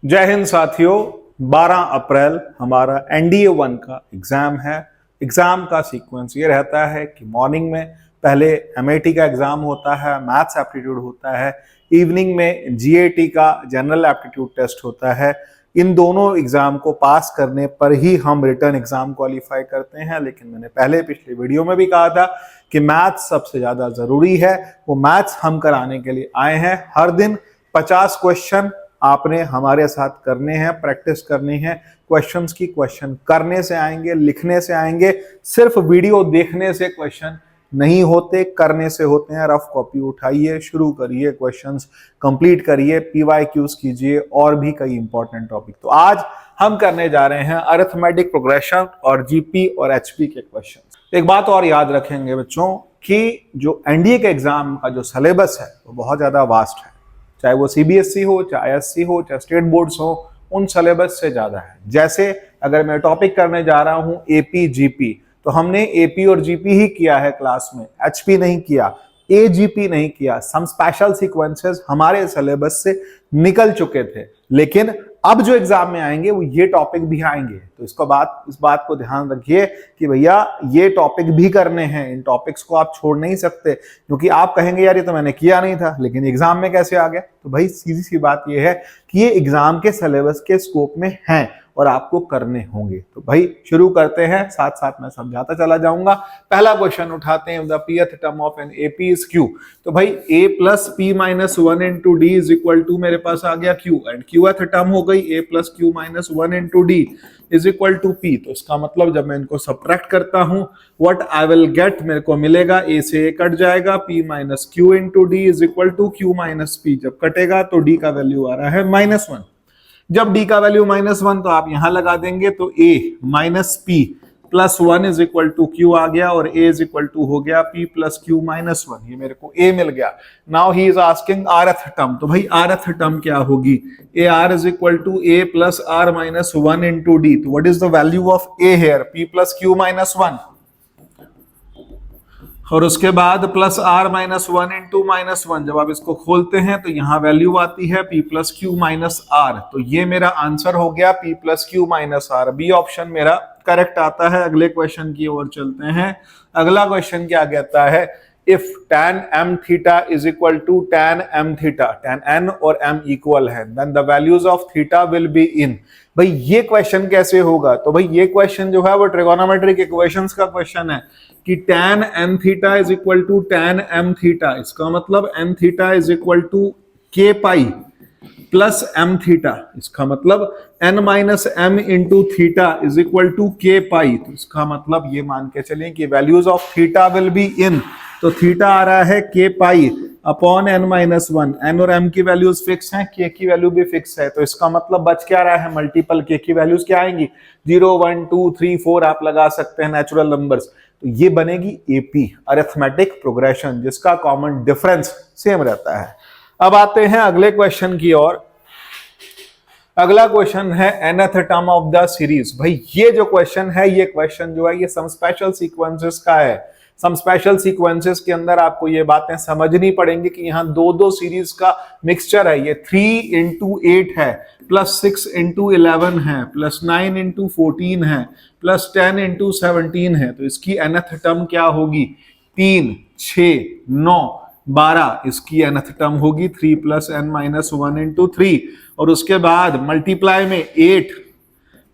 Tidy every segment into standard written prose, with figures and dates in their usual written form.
जय हिंद साथियों। 12 अप्रैल हमारा एनडीए 1 का एग्जाम है। एग्जाम का सीक्वेंस ये रहता है कि मॉर्निंग में पहले एमएटी का एग्जाम होता है, मैथ्स एप्टीट्यूड होता है, इवनिंग में जीएटी का जनरल एप्टीट्यूड टेस्ट होता है। इन दोनों एग्जाम को पास करने पर ही हम रिटर्न एग्जाम क्वालिफाई करते हैं। लेकिन मैंने पहले पिछले वीडियो में भी कहा था कि मैथ्स सबसे ज्यादा जरूरी है। वो मैथ्स हम कराने के लिए आए हैं। हर दिन 50 क्वेश्चन आपने हमारे साथ करने हैं, प्रैक्टिस करनी है। क्वेश्चंस की क्वेश्चन करने से आएंगे, लिखने से आएंगे। सिर्फ वीडियो देखने से क्वेश्चन नहीं होते, करने से होते हैं। रफ कॉपी उठाइए, शुरू करिए, क्वेश्चंस कंप्लीट करिए, पीवाईक्यूज कीजिए और भी कई इंपॉर्टेंट टॉपिक। तो आज हम करने जा रहे हैं अरिथमेटिक प्रोग्रेशन और जीपी और एचपी के क्वेश्चन। एक बात और याद रखेंगे बच्चों कि जो एनडीए के एग्जाम का जो सिलेबस है वो बहुत ज्यादा वास्ट है। चाहे वो सीबीएसई हो, चाहे आईएससी हो, चाहे स्टेट बोर्ड्स हो, उन सिलेबस से ज्यादा है। जैसे अगर मैं टॉपिक करने जा रहा हूं एपी जीपी, तो हमने एपी और जीपी ही किया है क्लास में, एचपी नहीं किया, एजीपी नहीं किया। सम स्पेशल सीक्वेंसेस हमारे सिलेबस से निकल चुके थे, लेकिन अब जो एग्जाम में आएंगे वो ये टॉपिक भी आएंगे। तो इस बात को ध्यान रखिए कि भैया ये टॉपिक भी करने हैं। इन टॉपिक्स को आप छोड़ नहीं सकते, क्योंकि आप कहेंगे यार ये तो मैंने किया नहीं था, लेकिन एग्जाम में कैसे आ गया। तो भाई सीधी सी बात ये है कि ये एग्जाम के सिलेबस के स्कोप में है और आपको करने होंगे। तो भाई शुरू करते हैं, साथ साथ मैं समझाता चला जाऊंगा। पहला क्वेश्चन उठाते हैं। The pth term of an AP is Q। तो भाई a plus p minus 1 into d is equal to मेरे पास आ गया Q, एंड qth टर्म हो गई a plus q minus 1 into d is equal to p। तो इसका मतलब जब मैं इनको सब्ट्रैक्ट करता हूं, व्हाट आई विल गेट, मेरे को मिलेगा a से a कट जाएगा, p minus q into d is equal to q minus p। जब कटेगा तो d का वैल्यू आ रहा है -1। जब d का वैल्यू -1 तो आप यहां लगा देंगे, तो a minus p plus 1 is equal to q आ गया, और a इज इक्वल टू हो गया p प्लस q माइनस 1। ये मेरे को a मिल गया। Now he is asking rth term. तो भाई rth टर्म क्या होगी, ar is equal to a plus r minus 1 into d। तो what is the value of a here, p plus q minus 1, और उसके बाद प्लस आर माइनस 1 इंटू -1। जब आप इसको खोलते हैं तो यहां वैल्यू आती है p plus q minus r. तो ये मेरा आंसर हो गया p plus q minus r. B option मेरा करेक्ट आता है। अगले क्वेश्चन की ओर चलते हैं। अगला क्वेश्चन क्या कहता है, if tan m theta is equal to tan m theta, tan n और m इक्वल है, then the values of theta will be in. भाई ये क्वेश्चन कैसे होगा, तो भाई ये क्वेश्चन जो है वो ट्रिगोनोमेट्रिक इक्वेशंस का क्वेश्चन है कि tan n theta is equal to tan m theta. इसका मतलब n theta is equal to k pi plus m theta. इसका मतलब n minus m into theta is equal to k pi. तो इसका मतलब ये मान के चलें कि values of theta will be in. तो थीटा आ रहा है k pi upon n minus 1। n और m की वैल्यूज फिक्स हैं, k की वैल्यू भी फिक्स है। तो इसका मतलब बच क्या रहा है, मल्टीपल k की वैल्यूज क्या आएंगी, 0 1 2 3 4 आप लगा सकते हैं नेचुरल नंबर्स। तो ये बनेगी एपी, अरिथमेटिक प्रोग्रेशन, जिसका कॉमन डिफरेंस सेम रहता है। अब आते हैं अगले क्वेश्चन की ओर। अगला क्वेश्चन है nth term of the series. भाई ये जो क्वेश्चन है, ये क्वेश्चन जो है ये सम स्पेशल सीक्वेंसेस का है। सम स्पेशल सीक्वेंसेस के अंदर आपको ये बातें समझनी पड़ेंगी कि यहाँ दो सीरीज का मिक्सचर है। ये 3 इंटू 8 है, प्लस 6 इंटू 11 है, प्लस 9 इंटू 14 है, प्लस 10 इंटू 17 है। तो इसकी nth टर्म क्या होगी, 3 6 9 12। इसकी nth टर्म होगी 3 प्लस n माइनस 1 इंटू 3, और उसके बाद मल्टीप्लाई में 8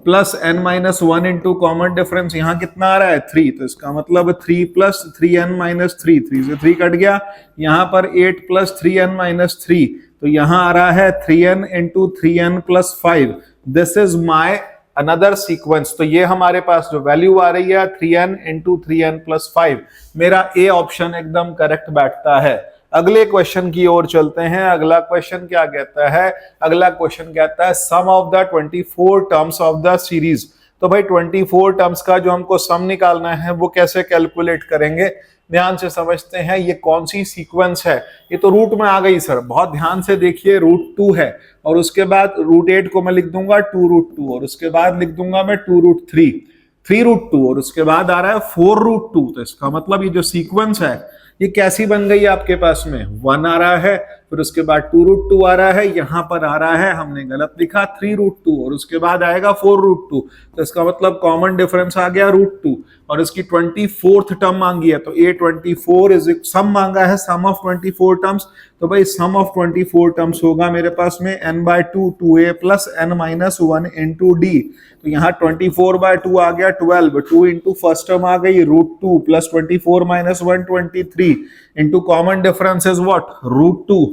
plus n minus 1 into common difference यहाँ कितना आ रहा है, 3। तो इसका मतलब 3 प्लस 3n माइनस 3, 3 से 3 कट गया। यहाँ पर 8 प्लस 3n माइनस 3, तो यहाँ आ रहा है 3n into 3n plus 5। This is my another sequence. तो ये हमारे पास जो वैल्यू आ रही है 3n इंटू 3n प्लस 5, मेरा ए ऑप्शन एकदम करेक्ट बैठता है। अगले क्वेश्चन की ओर चलते हैं। अगला क्वेश्चन क्या कहता है, अगला क्वेश्चन कहता है sum of the 24 terms of the series. तो भाई 24 टर्म्स का जो हमको सम निकालना है वो कैसे कैलकुलेट करेंगे, ध्यान से समझते हैं। ये कौन सी सीक्वेंस है, ये तो रूट में आ गई सर, बहुत ध्यान से देखिए। √2 है, और उसके बाद √8 को मैं लिख दूंगा 2√2, और उसके बाद लिख दूंगा मैं 2√3, 3√2, और उसके बाद आ रहा है 4√2। तो इसका मतलब ये जो सीक्वेंस है ये कैसी बन गई आपके पास में, 1 आ रहा है, फिर उसके बाद 2√2 आ रहा है, यहाँ पर आ रहा है, हमने गलत लिखा 3√2, और उसके बाद आएगा 4√2, तो इसका मतलब कॉमन डिफरेंस आ गया √2, और इसकी 24th टर्म मांगी है, तो A24 इज सम मांगा है, सम ऑफ 24 टर्म्स, तो भाई सम ऑफ 24 टर्म्स होगा मेरे पास में n/2 2a plus n-1 into D, तो यहाँ 24/2 आ गया 12, 2 इंटू फर्स्ट टर्म आ गई √2 plus 24 - 1 23 into common difference is what √2,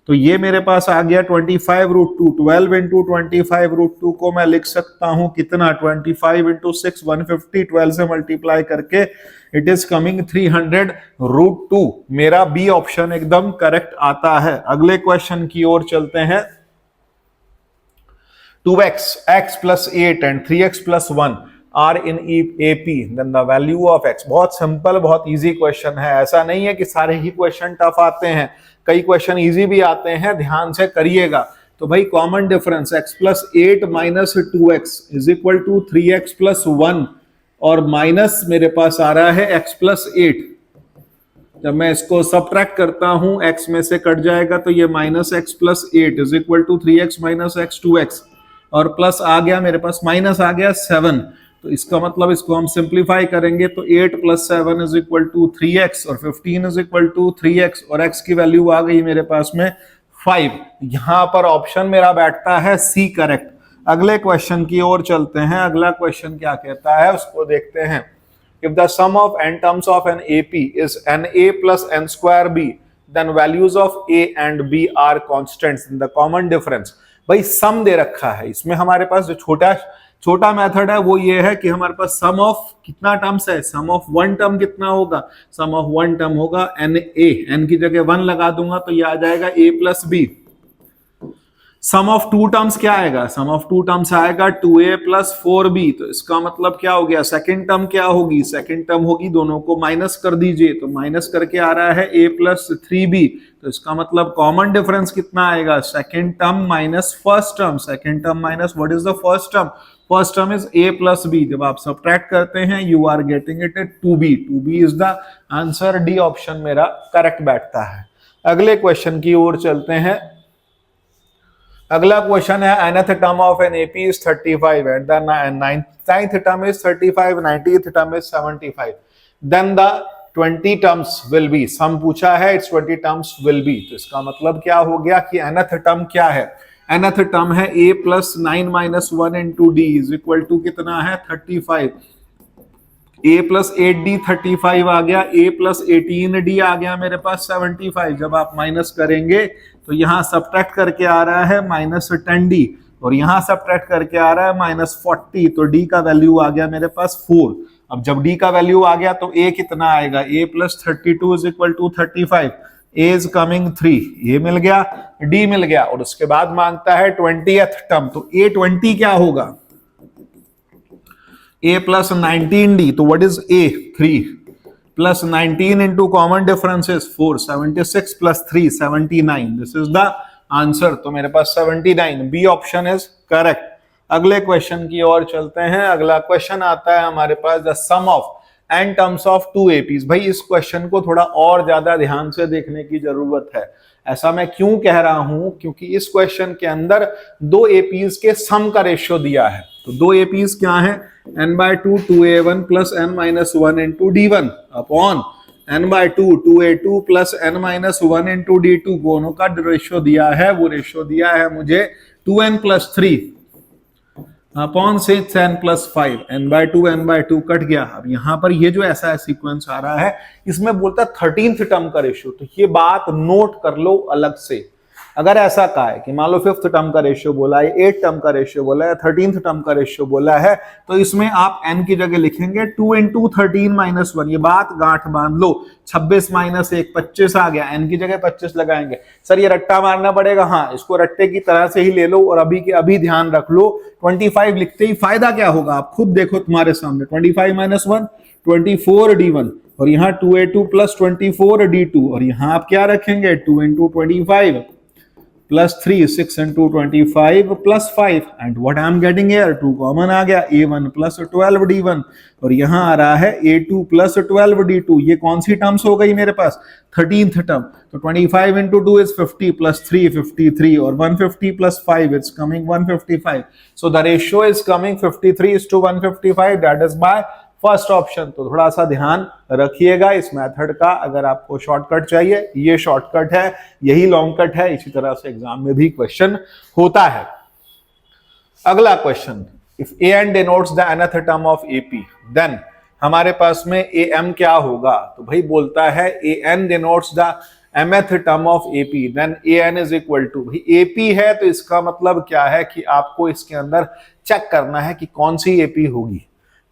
तो ये मेरे पास आ गया 25√2, 12 इंटू 25√2 को मैं लिख सकता हूं कितना 25 इंटू 6 150, 12 से मल्टीप्लाई करके इट इज कमिंग 300√2। मेरा बी ऑप्शन एकदम करेक्ट आता है। अगले क्वेश्चन की ओर चलते हैं। 2x, x plus 8 and 3x plus 1 are in AP, then the value of x। बहुत सिंपल, बहुत इजी क्वेश्चन है। ऐसा नहीं है कि सारे ही क्वेश्चन टफ आते हैं, कई क्वेश्चन इजी भी आते हैं, ध्यान से करिएगा। तो भाई common difference x plus 8 minus 2x is equal to 3x plus 1, और माइनस मेरे पास आ रहा है x plus 8। जब मैं इसको सबट्रैक्ट करता हूं x में से कट जाएगा, तो ये minus x plus 8 is equal to 3x minus x 2x, और प्लस आ गया मेरे पास, माइनस आ गया 7, तो इसका मतलब इसको हम सिंप्लीफाई करेंगे तो 8 + 7 इज इक्वल टू 3x, और 15 इज इक्वल टू 3x, और x की वैल्यू आ गई मेरे पास में 5। यहां पर ऑप्शन मेरा बैठता है सी करेक्ट। अगले क्वेश्चन की ओर चलते हैं। अगला क्वेश्चन क्या कहता है उसको देखते हैं। If the sum of n terms of an AP is na plus n square b, then values of a and b are constants in the common difference। भाई सम दे रखा है, इसमें हमारे पास जो छोटा मेथड है वो ये है कि हमारे पास सम ऑफ कितना टर्म्स है, सम ऑफ वन टर्म कितना होगा, सम ऑफ वन टर्म होगा NA, n की जगह 1 लगा दूंगा तो ये आ जाएगा a plus b। Sum of two terms क्या आएगा, सम ऑफ टू टर्म्स आएगा 2a plus 4b, तो इसका मतलब क्या हो गया, सेकंड टर्म क्या होगी, सेकंड टर्म होगी, दोनों को माइनस कर दीजिए, तो माइनस करके आ रहा है a plus 3b, तो इसका मतलब कॉमन डिफरेंस कितना आएगा, second term minus first term, second term minus what is the first term, first term is a plus b। जब आप सबट्रैक्ट करते हैं you are getting it 2b is the answer. D option मेरा correct बैठता है। अगले question की ओर चलते हैं। अगला क्वेश्चन है nth term of an AP is 35 and the ninth term is 35, 90th term is 75, then the 20 terms will be, सम पूछा है it's 20 terms will be, तो इसका मतलब क्या हो गया कि nth टर्म क्या है, nth टर्म है a plus 9 minus 1 into d is equal to कितना है 35, a plus 8d 35 आ गया, a plus 18d आ गया मेरे पास 75। जब आप माइनस करेंगे तो यहाँ सब्ट्रैक्ट करके आ रहा है माइनस 10d, और यहाँ सब्ट्रैक्ट करके आ रहा है माइनस 40, तो d का वैल्यू आ गया मेरे पास 4। अब जब d का वैल्यू आ गया तो a कितना आएगा, a plus 32 is equal to 35, a is coming 3, ये मिल गया, d मिल गया, और उसके बाद मांगता है 20th टर्म, तो a 20 क्या होगा, a plus 19d, तो what is a 3 plus 19 into common difference is 4, 76 plus 3 79, this is the answer। तो मेरे पास 79, बी ऑप्शन इज करेक्ट। अगले क्वेश्चन की ओर चलते हैं। अगला क्वेश्चन आता है हमारे पास the sum of n terms of 2 APs। भाई इस क्वेश्चन को थोड़ा और ज्यादा ध्यान से देखने की जरूरत है। ऐसा मैं क्यों कह रहा हूं, क्योंकि इस क्वेश्चन के अंदर 2 APs के सम का रेशियो दिया है। तो 2 APs क्या है, n/2 2a1 plus n-1 into d1 upon n/2 2a2 plus n-1 into d2, दोनों का रेशियो दिया है, वो रेशियो दिया है मुझे 2n plus 3 upon 6n plus 5, n/2 cut गया। अब यहाँ पर ये जो ऐसा सीक्वेंस आ रहा है इसमें बोलता है 13th टर्म का रेशियो, तो ये बात नोट कर लो अलग से। अगर ऐसा कहा है कि मान लो 5th टर्म का रेशियो बोला है, 8th टर्म का रेशियो बोला है, 13th टर्म का रेशियो बोला है, तो इसमें आप n की जगह लिखेंगे 2 into 13 minus 1, ये बात गांठ बांध लो। 26 minus 1 25 आ गया, n की जगह 25 लगाएंगे। सर ये रट्टा मारना पड़ेगा, हाँ इसको रट्टे की तरह से ही ले लो, और अभी के अभी ध्यान रख लो 25 लिखते ही फायदा क्या होगा आप खुद देखो तुम्हारे सामने, 25 minus 1 24 d1, और यहाँ 2a2 plus 24 d2, और यहाँ आप क्या रखेंगे 2 into 25 plus 3, 6 into 25 plus 5 and what I am getting here 2 common आ गया a1 plus 12d1 और यहाँ आ रहा है a2 plus 12d2। ये कौन सी टर्म्स हो गई मेरे पास 13th टर्म। तो 25 into 2 is 50 plus 3 53 और 150 plus 5 it's coming 155। So the ratio is coming 53:155 that is my first option. तो थोड़ा सा ध्यान रखिएगा इस मेथड का, अगर आपको शॉर्टकट चाहिए ये शॉर्टकट है, यही लॉन्ग कट है। इसी तरह से एग्जाम में भी क्वेश्चन होता है। अगला question, if a n denotes the nth term of AP then हमारे पास में ए एम क्या होगा। तो भाई बोलता है a n denotes the mth term of AP then a n is equal to, भाई एपी है तो इसका मतलब क्या है कि आपको इसके अंदर चेक करना है कि कौन सी एपी होगी।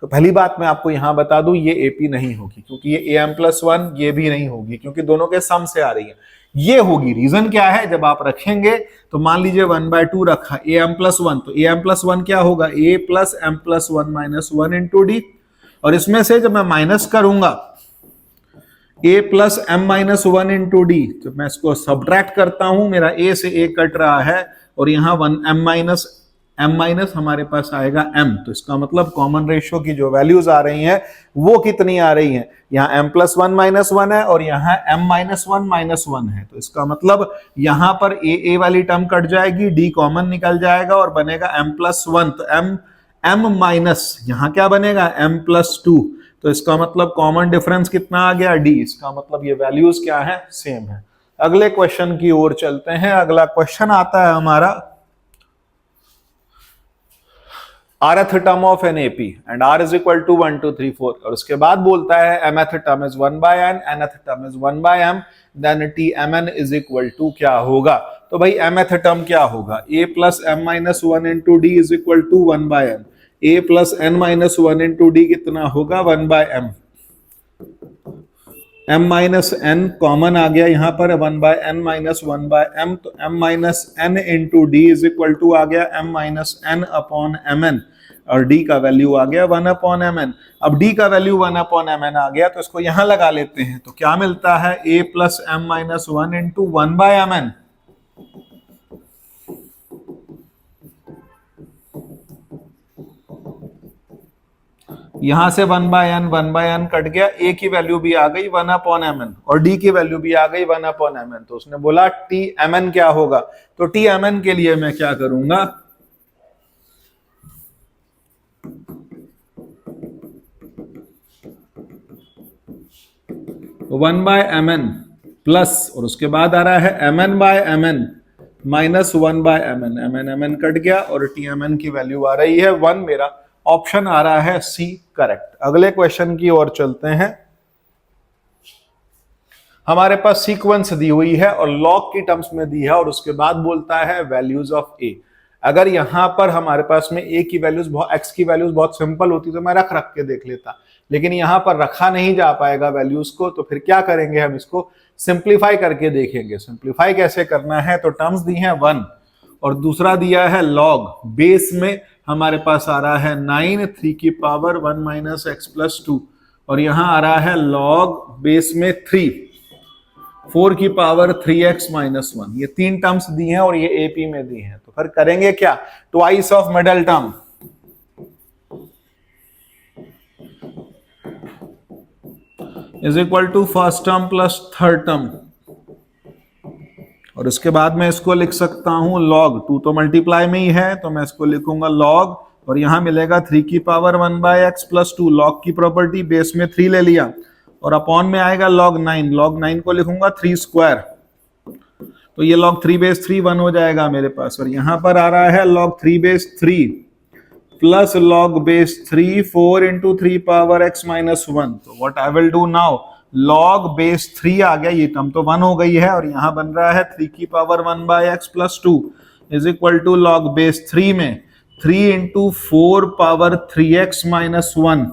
तो पहली बात मैं आपको यहां बता दूं ये एपी नहीं होगी, क्योंकि ये am+1 ये भी नहीं होगी, क्योंकि दोनों के सम से आ रही है। ये होगी, रीजन क्या है, जब आप रखेंगे तो मान लीजिए 1/2 रखा am+1, तो am+1 क्या होगा a plus m+1 - 1 into d, और इसमें से जब मैं माइनस करूंगा a plus m - 1 into d, जब मैं इसको सब्ट्रैक्ट करता हूं मेरा a से a कट रहा है और यहाँ m माइनस हमारे पास आएगा m। तो इसका मतलब कॉमन रेशियो की जो वैल्यूज आ रही हैं वो कितनी आ रही हैं, यहाँ m+1 - 1 है और यहाँ m-1 - 1 है। तो इसका मतलब यहाँ पर a वाली टर्म कट जाएगी, d कॉमन निकल जाएगा और बनेगा m+1। तो m माइनस यहाँ क्या बनेगा m+2। तो इसका मतलब कॉमन डिफरेंस कितना आ गया d। इसका मतलब ये वैल्यूज क्या है, सेम है। अगले क्वेश्चन की ओर चलते हैं। अगला क्वेश्चन आता है हमारा rth term of an AP and r is equal to 1 2 3 4 और उसके बाद बोलता है mth term is 1/n, nth term is 1/m, then tmn is equal to क्या होगा। तो भाई mth टर्म क्या होगा, a plus m - 1 into d is equal to 1/n, a plus n - 1 into d कितना होगा 1/m, m minus n common आ गया यहाँ पर 1/n - 1/m, तो m minus n into d is equal to आ गया m minus n upon mn और d का वैल्यू आ गया 1/mn। अब d का वैल्यू 1/mn आ गया तो इसको यहां लगा लेते हैं। तो क्या मिलता है a plus m - 1 into 1/mn, यहां से 1/n कट गया, a की वैल्यू भी आ गई 1/mn और d की वैल्यू भी आ गई 1/mn। तो उसने बोला tmn क्या होगा। तो tmn के लिए मैं क्या करूंगा, तो 1/mn प्लस और उसके बाद आ रहा है mn/mn minus 1/mn, mn cut गया और tmn की वैल्यू आ रही है 1। मेरा ऑप्शन आ रहा है सी करेक्ट। अगले क्वेश्चन की ओर चलते हैं। हमारे पास सीक्वेंस दी हुई है और लॉग की टर्म्स में दी है और उसके बाद बोलता है वैल्यूज ऑफ ए। अगर यहां पर हमारे पास में ए की वैल्यूज एक्स की वैल्यूज बहुत सिंपल होती तो मैं रख के देख लेता, लेकिन यहां पर रखा नहीं जा पाएगा वैल्यूज को। तो फिर क्या करेंगे, हम इसको सिंप्लीफाई करके देखेंगे। सिंप्लीफाई कैसे करना है, तो टर्म्स दी हैं 1 और दूसरा दिया है log, बेस में हमारे पास आ रहा है 9 3 की पावर 1 - x + 2 और यहां आ रहा है log बेस में 3 4 की पावर 3x - 1। ये तीन टर्म्स दी हैं और ये एपी में दी हैं। तो फिर करेंगे क्या, twice of middle term, is equal to first term plus third term और उसके बाद मैं इसको लिख सकता हूं log 2 तो मल्टीप्लाई में ही है तो मैं इसको लिखूंगा log और यहां मिलेगा 3 की पावर 1/x + 2। log की प्रॉपर्टी बेस में 3 ले लिया और अपॉन में आएगा log 9 को लिखूंगा 3 स्क्वायर। तो ये log 3 बेस 3 1 हो जाएगा मेरे पास और यहां पर आ रहा है log 3 base 3 plus log base 3 4 into 3 power x - 1। तो what I will do now, log base 3 आ गया, ये टर्म तो 1 हो गई है और यहां बन रहा है 3 की power 1/x + 2 is equal to log base 3 में 3 into 4 पावर 3x - 1।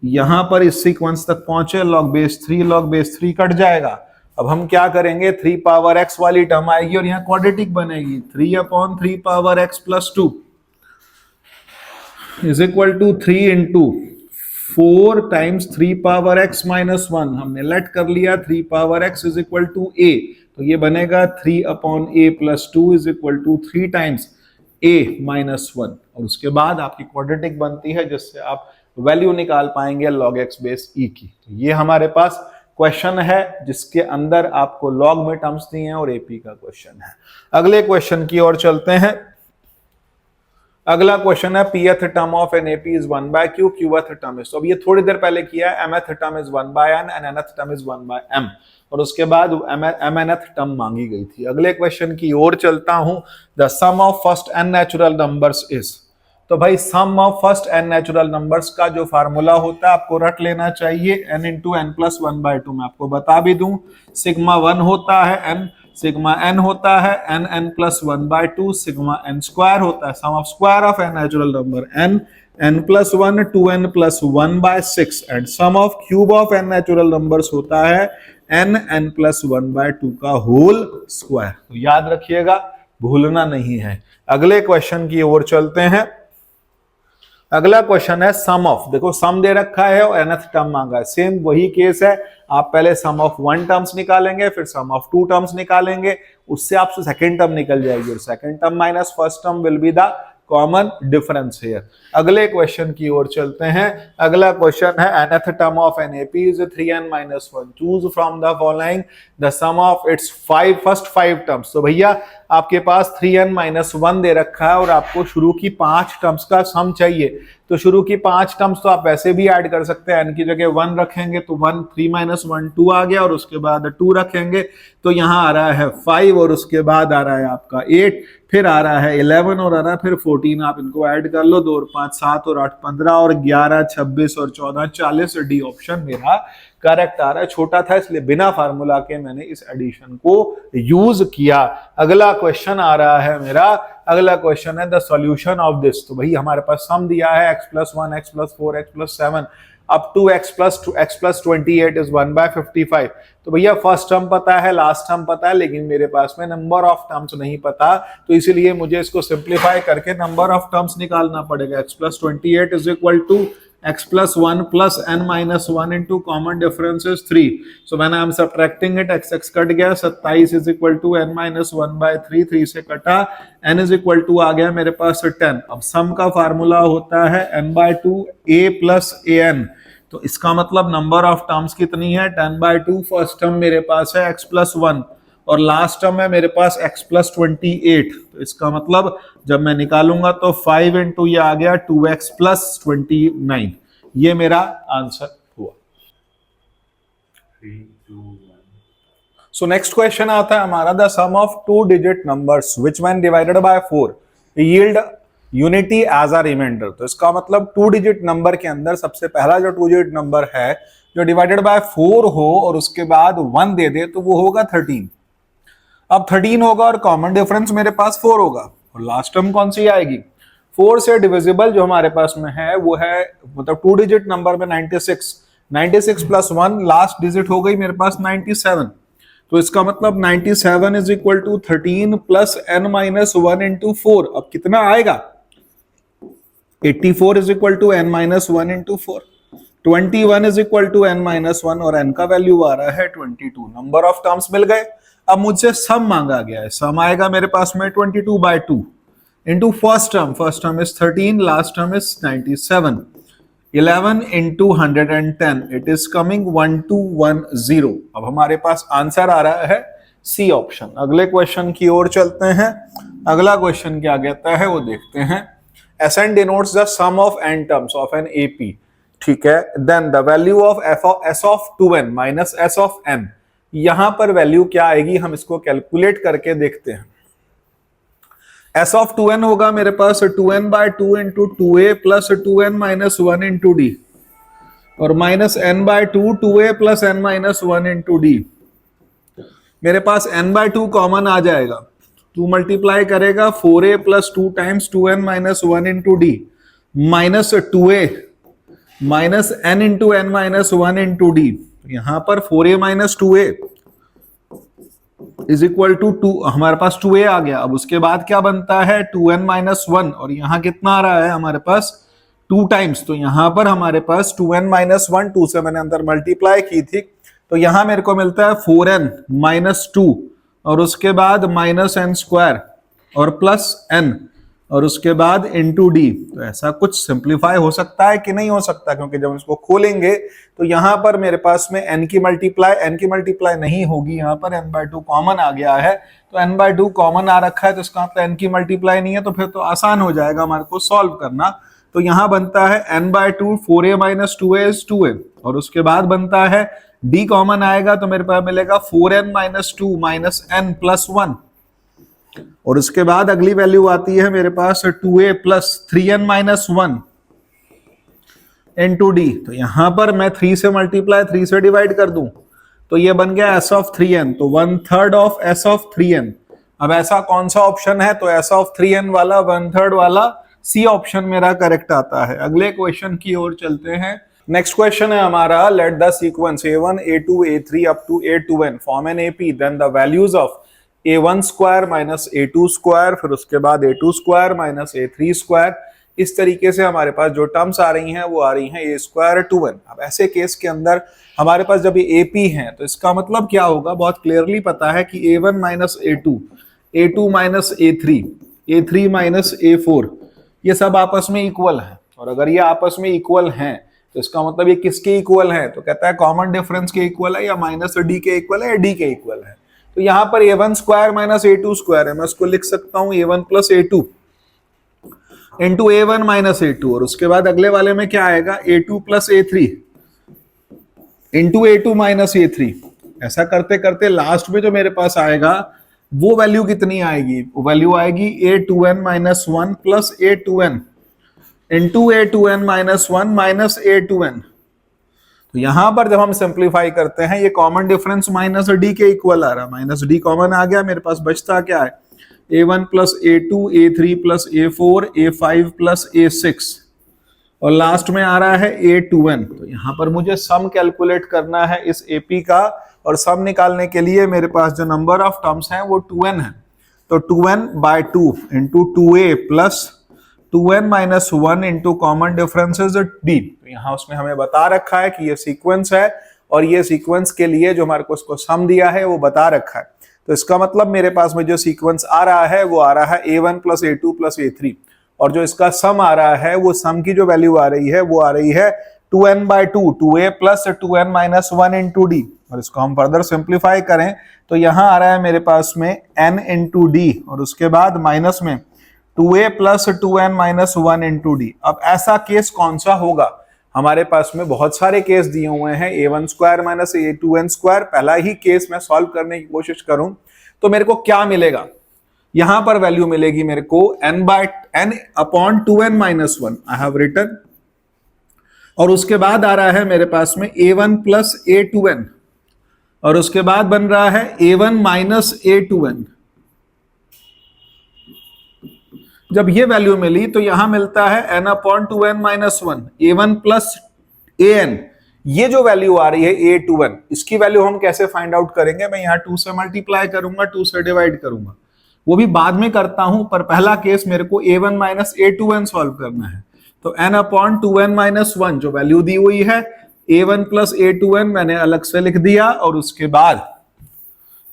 यहां पर इस सीक्वेंस तक पहुंचे, log बेस 3 कट जाएगा। अब हम क्या करेंगे, 3 पावर x वाली टर्म आएगी और यहाँ क्वाड्रेटिक बनेगी 3/3 power x + 2 is equal to 3 into 4 times 3 power x - 1। हमने लेट कर लिया 3 power x is equal to a, तो ये बनेगा 3/a+2 is equal to 3 times a-1, और उसके बाद आपकी क्वाड्रेटिक बनती है जिससे आप वैल्यू निकाल पाएंगे log x बेस e की। तो ये हमारे पास क्वेश्चन है जिसके अंदर आपको लॉग में टर्म्स दिए हैं और एपी का क्वेश्चन है। अगले क्वेश्चन की ओर चलते हैं। अगला क्वेश्चन है pth term of an AP is 1/q, qth term is, तो अब ये थोड़ी देर पहले किया है, mth term is 1/n and nth term is 1/m, और उसके बाद mnth टर्म मांगी गई थी। अगले क्वेश्चन की ओर चलता हूं। The sum of first n natural numbers is, तो भाई sum of first n natural numbers का जो फार्मूला होता है आपको रट लेना चाहिए, n इंटू n प्लस 1/2। मैं आपको बता भी दूं, सिग्मा 1 होता है n, सिग्मा n होता है n plus 1/2, sigma n square होता है sum of square of n natural number n plus 1 2n plus 1/6, and sum of cube of n natural numbers होता है n प्लस 1/2 का होल स्क्वायर। तो याद रखिएगा, भूलना नहीं है। अगले क्वेश्चन की ओर चलते हैं। अगला क्वेश्चन है सम ऑफ, देखो सम दे रखा है और nth टर्म मांगा है, सेम वही केस है। आप पहले सम ऑफ 1 टर्म्स निकालेंगे, फिर सम ऑफ 2 टर्म्स निकालेंगे, उससे आपसे सेकंड टर्म निकल जाएगी, और second term minus first term will be the common difference here. अगले क्वेश्चन की ओर चलते हैं। अगला क्वेश्चन है nth term of an AP is 3n-1, choose from the following the sum of its first 5 terms. तो भैया आपके पास 3n-1 दे रखा है और आपको शुरू की 5 टर्म्स का सम चाहिए, तो शुरू की 5 टर्म्स तो आप वैसे भी ऐड कर सकते हैं, n की जगह 1 रखेंगे तो 1 3-1 2 आ गया, और उसके बाद 2 रखेंगे तो यहाँ आ रहा है 5, और उसके बाद आ रहा है आपका 8, फिर आ रहा है 11, और आ रहा है फिर 14। आप इनको ऐड कर लो, 2 और 5 7 और 8 15 और 11 26 और 14 40। डी ऑप्शन मेरा करेक्ट आ रहा है। छोटा था इसलिए बिना फार्मूला के मैंने इस एडिशन को यूज किया। अगला क्वेश्चन आ रहा है मेरा, अगला क्वेश्चन है द सॉल्यूशन ऑफ दिस। तो भाई हमारे पास सम दिया है x+1 x+4 x+7 up to x+28 is 1/55। तो भैया फर्स्ट टर्म पता है, लास्ट टर्म पता है, लेकिन मेरे पास में नंबर ऑफ टर्म्स नहीं पता, तो इसीलिए मुझे इसको सिंप्लीफाई करके नंबर ऑफ टर्म्स निकालना पड़ेगा। x+28 is equal to x+1 plus n-1 into common difference is 3. So when I am subtracting it, x cut गया, 27 is equal to n-1/3, 3 से कटा, n is equal to आ गया मेरे पास 10। अब सम का फार्मूला होता है n/2 a plus an, तो इसका मतलब नंबर ऑफ टर्म्स कितनी है, 10/2। फर्स्ट टर्म मेरे पास है x+1 और लास्ट टर्म है मेरे पास x+28, तो इसका मतलब जब मैं निकालूंगा तो 5 इंटू ये आ गया 2x+29। ये मेरा आंसर हुआ। सो नेक्स्ट क्वेश्चन आता है हमारा, the sum of 2 digit numbers which when divided by 4 yield unity as a reminder. तो इसका मतलब 2 डिजिट नंबर के अंदर सबसे पहला जो 2 डिजिट नंबर है जो डिवाइडेड बाय 4 हो और उसके बाद 1 दे दे तो वो होगा 13। अब 13 होगा और कॉमन डिफरेंस मेरे पास 4 होगा, और लास्ट टर्म कौन सी आएगी, 4 से डिविजिबल जो हमारे पास में है वो है, मतलब 2 डिजिट नंबर में 96 प्लस 1 लास्ट डिजिट हो गई मेरे पास 97। तो इसका मतलब 97 is equal to 13 plus n-1 into 4। अब कितना आएगा, 84 is equal to n-1 into 4। 21 is equal to n-1 और n का वैल्यू आ रहा है 22। नंबर ऑफ टर्म्स मिल गए। अब मुझसे सम मांगा गया है, सम आएगा मेरे पास में 22/2 into first term is 13, last term is 97, 11 into 110, it is coming 1210। अब हमारे पास आंसर आ रहा है सी ऑप्शन। अगले क्वेश्चन की ओर चलते हैं। अगला क्वेश्चन क्या कहता है वो देखते हैं। Sn denotes the sum of n terms of an AP, ठीक है, then the value of s of 2n माइनस s of n। यहां पर वैल्यू क्या आएगी हम इसको कैलकुलेट करके देखते हैं। s of 2n होगा मेरे पास 2n/2 into 2a plus 2n minus 1 into d, और minus n/2 2a plus n minus 1 into d. मेरे पास n/2 कॉमन आ जाएगा, 2 मल्टीप्लाई करेगा 4a plus 2 times 2n minus 1 into D minus 2a minus n into n minus 1 into D. यहां पर 4a minus 2a is equal to 2, हमारे पास 2a आ गया। अब उसके बाद क्या बनता है 2n माइनस 1, और यहां कितना आ रहा है हमारे पास 2 टाइम्स, तो यहां पर हमारे पास 2n माइनस 1, 2 से मैंने अंदर मल्टीप्लाई की थी, तो यहां मेरे को मिलता है 4n माइनस 2 और उसके बाद -n² और +n और उसके बाद इंटू डी। तो ऐसा कुछ सिंप्लीफाई हो सकता है कि नहीं हो सकता, क्योंकि जब इसको खोलेंगे तो यहां पर मेरे पास में n की मल्टीप्लाई नहीं होगी, यहां पर n/2 कॉमन आ गया है। तो n/2 कॉमन आ रखा है तो इसका मतलब n की मल्टीप्लाई नहीं है, तो फिर तो आसान हो जाएगा हमारे को सॉल्व करना। तो यहां बनता है n/2 4a - 2a is 2a और उसके बाद बनता है d कॉमन आएगा तो मेरे पास मिलेगा 4n - 2 - n + 1 और उसके बाद अगली वैल्यू आती है मेरे पास 2a + 3n - 1 इंटू डी। तो यहां पर मैं 3 से मल्टीप्लाई 3 से डिवाइड कर दूं तो ये बन गया s(3n), तो 1/3 ऑफ s(3n). अब ऐसा कौन सा ऑप्शन है, तो s(3n) वाला 1/3 वाला सी ऑप्शन मेरा करेक्ट आता है। अगले क्वेश्चन की ओर चलते हैं। नेक्स्ट क्वेश्चन है हमारा, let the sequence a1 a2 a3 up to a2n form an AP, then the values of a1² - a2², फिर उसके बाद a2² - a3²। इस तरीके से हमारे पास जो टर्म्स आ रही हैं वो आ रही हैं a² 2n। अब ऐसे केस के अंदर हमारे पास जब ये AP है तो इसका मतलब क्या होगा, बहुत क्लियरली पता है कि a1 - a2, a2 - a3, a3 - a4 ये सब आपस में इक्वल है। और अगर ये आपस में इक्वल हैं तो इसका मतलब ये किसके इक्वल है, तो कहता है कॉमन डिफरेंस के इक्वल है या -d के इक्वल है या d के इक्वल है। तो यहाँ पर a1² - a2² है, मैं उसको लिख सकता हूँ a1 + a2 into a1 - a2 और उसके बाद अगले वाले में क्या आएगा a2 + a3 into a2 - a3। ऐसा करते करते लास्ट में जो मेरे पास आएगा वो वैल्यू कितनी आएगी, वो वैल्यू आएगी a2n - 1 + a2n into a2n - 1 - a2n। तो यहां पर जब हम सिंप्लीफाई करते हैं ये कॉमन डिफरेंस -d के इक्वल आ रहा, -d कॉमन आ गया, मेरे पास बचता क्या है a1 + a2 a3 + a4 a5 + a6 और लास्ट में आ रहा है a2n। तो यहां पर मुझे सम कैलकुलेट करना है इस AP का, और सम निकालने के लिए मेरे पास जो नंबर ऑफ टर्म्स हैं वो 2n है। तो 2n/2 into 2a + 2n - 1 into common difference is d। तो यहाँ उसमें हमें बता रखा है कि ये सीक्वेंस है और ये सीक्वेंस के लिए जो हमारे को उसको सम दिया है वो बता रखा है। तो इसका मतलब मेरे पास में जो सीक्वेंस आ रहा है वो आ रहा है a1 + a2 + a3 और जो इसका सम आ रहा है वो सम की जो वैल्यू आ रही है वो आ रही है 2n/2 2a + 2n - 1 into d। और इसको हम फर्दर सिंप्लीफाई करें तो यहाँ आ रहा है मेरे पास में n इंटू डी और उसके बाद माइनस में 2a + 2n - 1 इंटू डी। अब ऐसा केस कौन सा होगा, हमारे पास में बहुत सारे केस दिए हुए हैं, a1² - a2n²। पहला ही केस मैं सॉल्व करने की कोशिश करूं तो मेरे को क्या मिलेगा, यहां पर वैल्यू मिलेगी मेरे को n/2n - 1 आई हैव रिटन, और उसके बाद आ रहा है मेरे पास में a1 + a2n और उसके बाद बन रहा है a1 - a2n। जब ये वैल्यू मिली तो यहां मिलता है n/2n - 1 a1 + an। ये जो वैल्यू आ रही है a2n, इसकी वैल्यू हम कैसे फाइंड आउट करेंगे, मैं यहाँ 2 से मल्टीप्लाई करूंगा, 2 से डिवाइड करूंगा, वो भी बाद में करता हूं, पर पहला केस मेरे को a1 - a2n सॉल्व करना है। तो n/2n - 1 जो वैल्यू दी हुई है a1 + a2n मैंने अलग से लिख दिया, और उसके बाद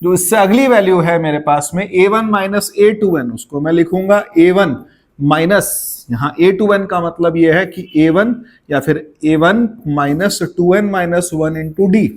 जो इससे अगली वैल्यू है मेरे पास में a1 - a2n उसको मैं लिखूंगा a1 माइनस, यहां a2n का मतलब यह है कि a1 या फिर a1 - 2n - 1 इंटू d।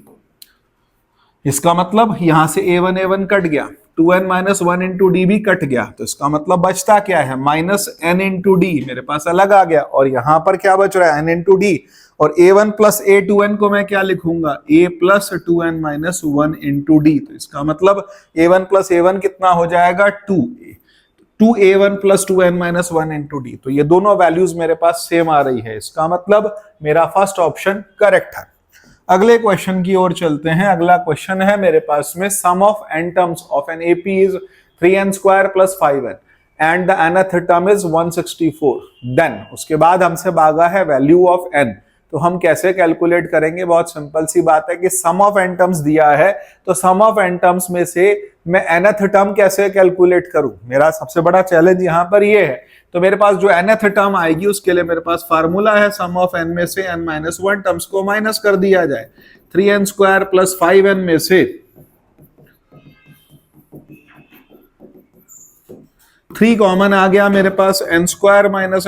इसका मतलब यहां से a1 कट गया, 2n - 1 इंटू डी भी कट गया, तो इसका मतलब बचता क्या है -n इंटू डी मेरे पास अलग आ गया, और यहां पर क्या बच रहा है n इंटू डी, और a1 + a2n को मैं क्या लिखूंगा a + 2n - 1 इंटू डी। तो इसका मतलब a1 + a1 कितना हो जाएगा 2a1 + 2n - 1 इंटू डी। तो ये दोनों वैल्यूज मेरे पास सेम आ रही है, इसका मतलब मेरा फर्स्ट ऑप्शन करेक्ट है। अगले क्वेश्चन की ओर चलते हैं। अगला क्वेश्चन है मेरे पास में sum of n terms of an AP is 3n² + 5n and the nth term is 164। Then उसके बाद हमसे मांगा है वैल्यू ऑफ n, तो हम कैसे कैलकुलेट करेंगे, बहुत सिंपल सी बात है कि सम ऑफ n टर्म्स दिया है, तो सम ऑफ n टर्म्स में से मैं nth टर्म कैसे कैलकुलेट करूं, मेरा सबसे बड़ा चैलेंज यहां पर ये है। तो मेरे पास जो nth टर्म आएगी उसके लिए मेरे पास फार्मूला है, सम ऑफ n में से n - 1 टर्म्स को माइनस कर दिया जाए, 3n² + 5n में से 3 कॉमन आ गया मेरे पास, n square minus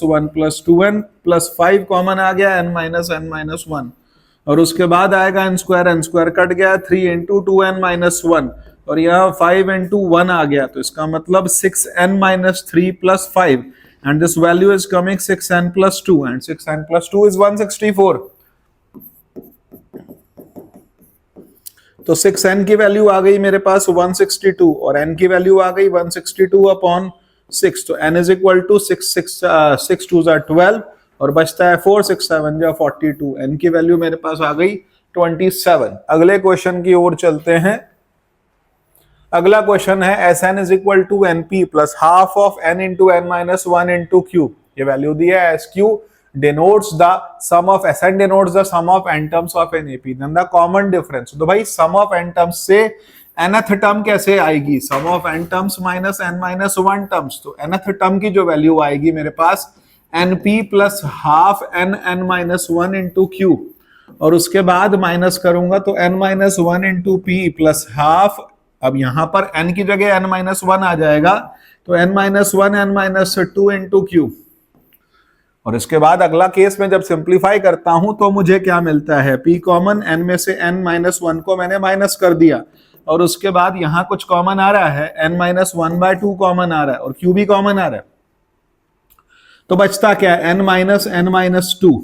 1 plus 2n plus 5 common आ गया, n माइनस 1, और उसके बाद आएगा n स्क्वायर कट गया, 3 इंटू 2n माइनस 1, और यहाँ 5 इंटू 1 आ गया, तो इसका मतलब 6n minus 3 plus 5, and this value is coming 6n plus 2, and 6n plus 2 is 164. तो 6n की वैल्यू आ गई मेरे पास 162 और n की वैल्यू आ गई 162 अपॉन 6, तो n इज इक्वल टू 6 2 12 और बचता है 4 6 7 42, n की वैल्यू मेरे पास आ गई 27. अगले क्वेश्चन की ओर चलते हैं. अगला क्वेश्चन है Sn is equal to np plus half of n into n minus 1 into q. ये वैल्यू दिया है SQ denotes the sum of Sn denotes the sum of n terms of an AP, then the common difference. तो भाई sum of n terms से nth term कैसे आएगी? sum of n terms minus n minus 1 terms. तो nth term की जो value आएगी मेरे पास np plus half n minus 1 into Q, और उसके बाद माइनस करूंगा तो n minus 1 into P plus half. अब यहां पर n की जगह n माइनस 1 आ जाएगा, तो n minus 1 n minus 2 into Q. और इसके बाद अगला केस में जब सिंप्लीफाई करता हूं तो मुझे क्या मिलता है? p कॉमन, n में से n माइनस 1 को मैंने माइनस कर दिया, और उसके बाद यहां कुछ कॉमन आ रहा है, n माइनस 1/2 कॉमन आ रहा है और q भी कॉमन आ रहा है. तो बचता क्या है? n माइनस 2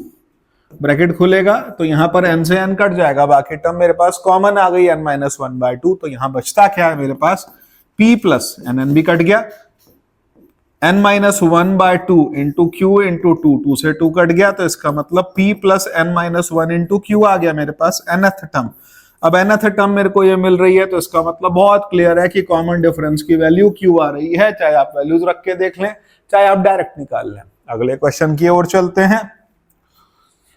ब्रैकेट खुलेगा, तो यहां पर n से n कट जाएगा, बाकी टर्म मेरे पास कॉमन आ गई n माइनस 1/2. तो यहां बचता क्या है मेरे पास? p प्लस n भी कट गया, n minus 1/2 into q into 2 से 2 कट गया, तो इसका मतलब p plus n minus 1 into q आ गया मेरे पास nth टर्म. अब nth टर्म मेरे को ये मिल रही है, तो इसका मतलब बहुत क्लियर है कि कॉमन डिफरेंस की वैल्यू q आ रही है, चाहे आप वैल्यूज रख के देख लें, चाहे आप डायरेक्ट निकाल लें. अगले क्वेश्चन की ओर चलते हैं.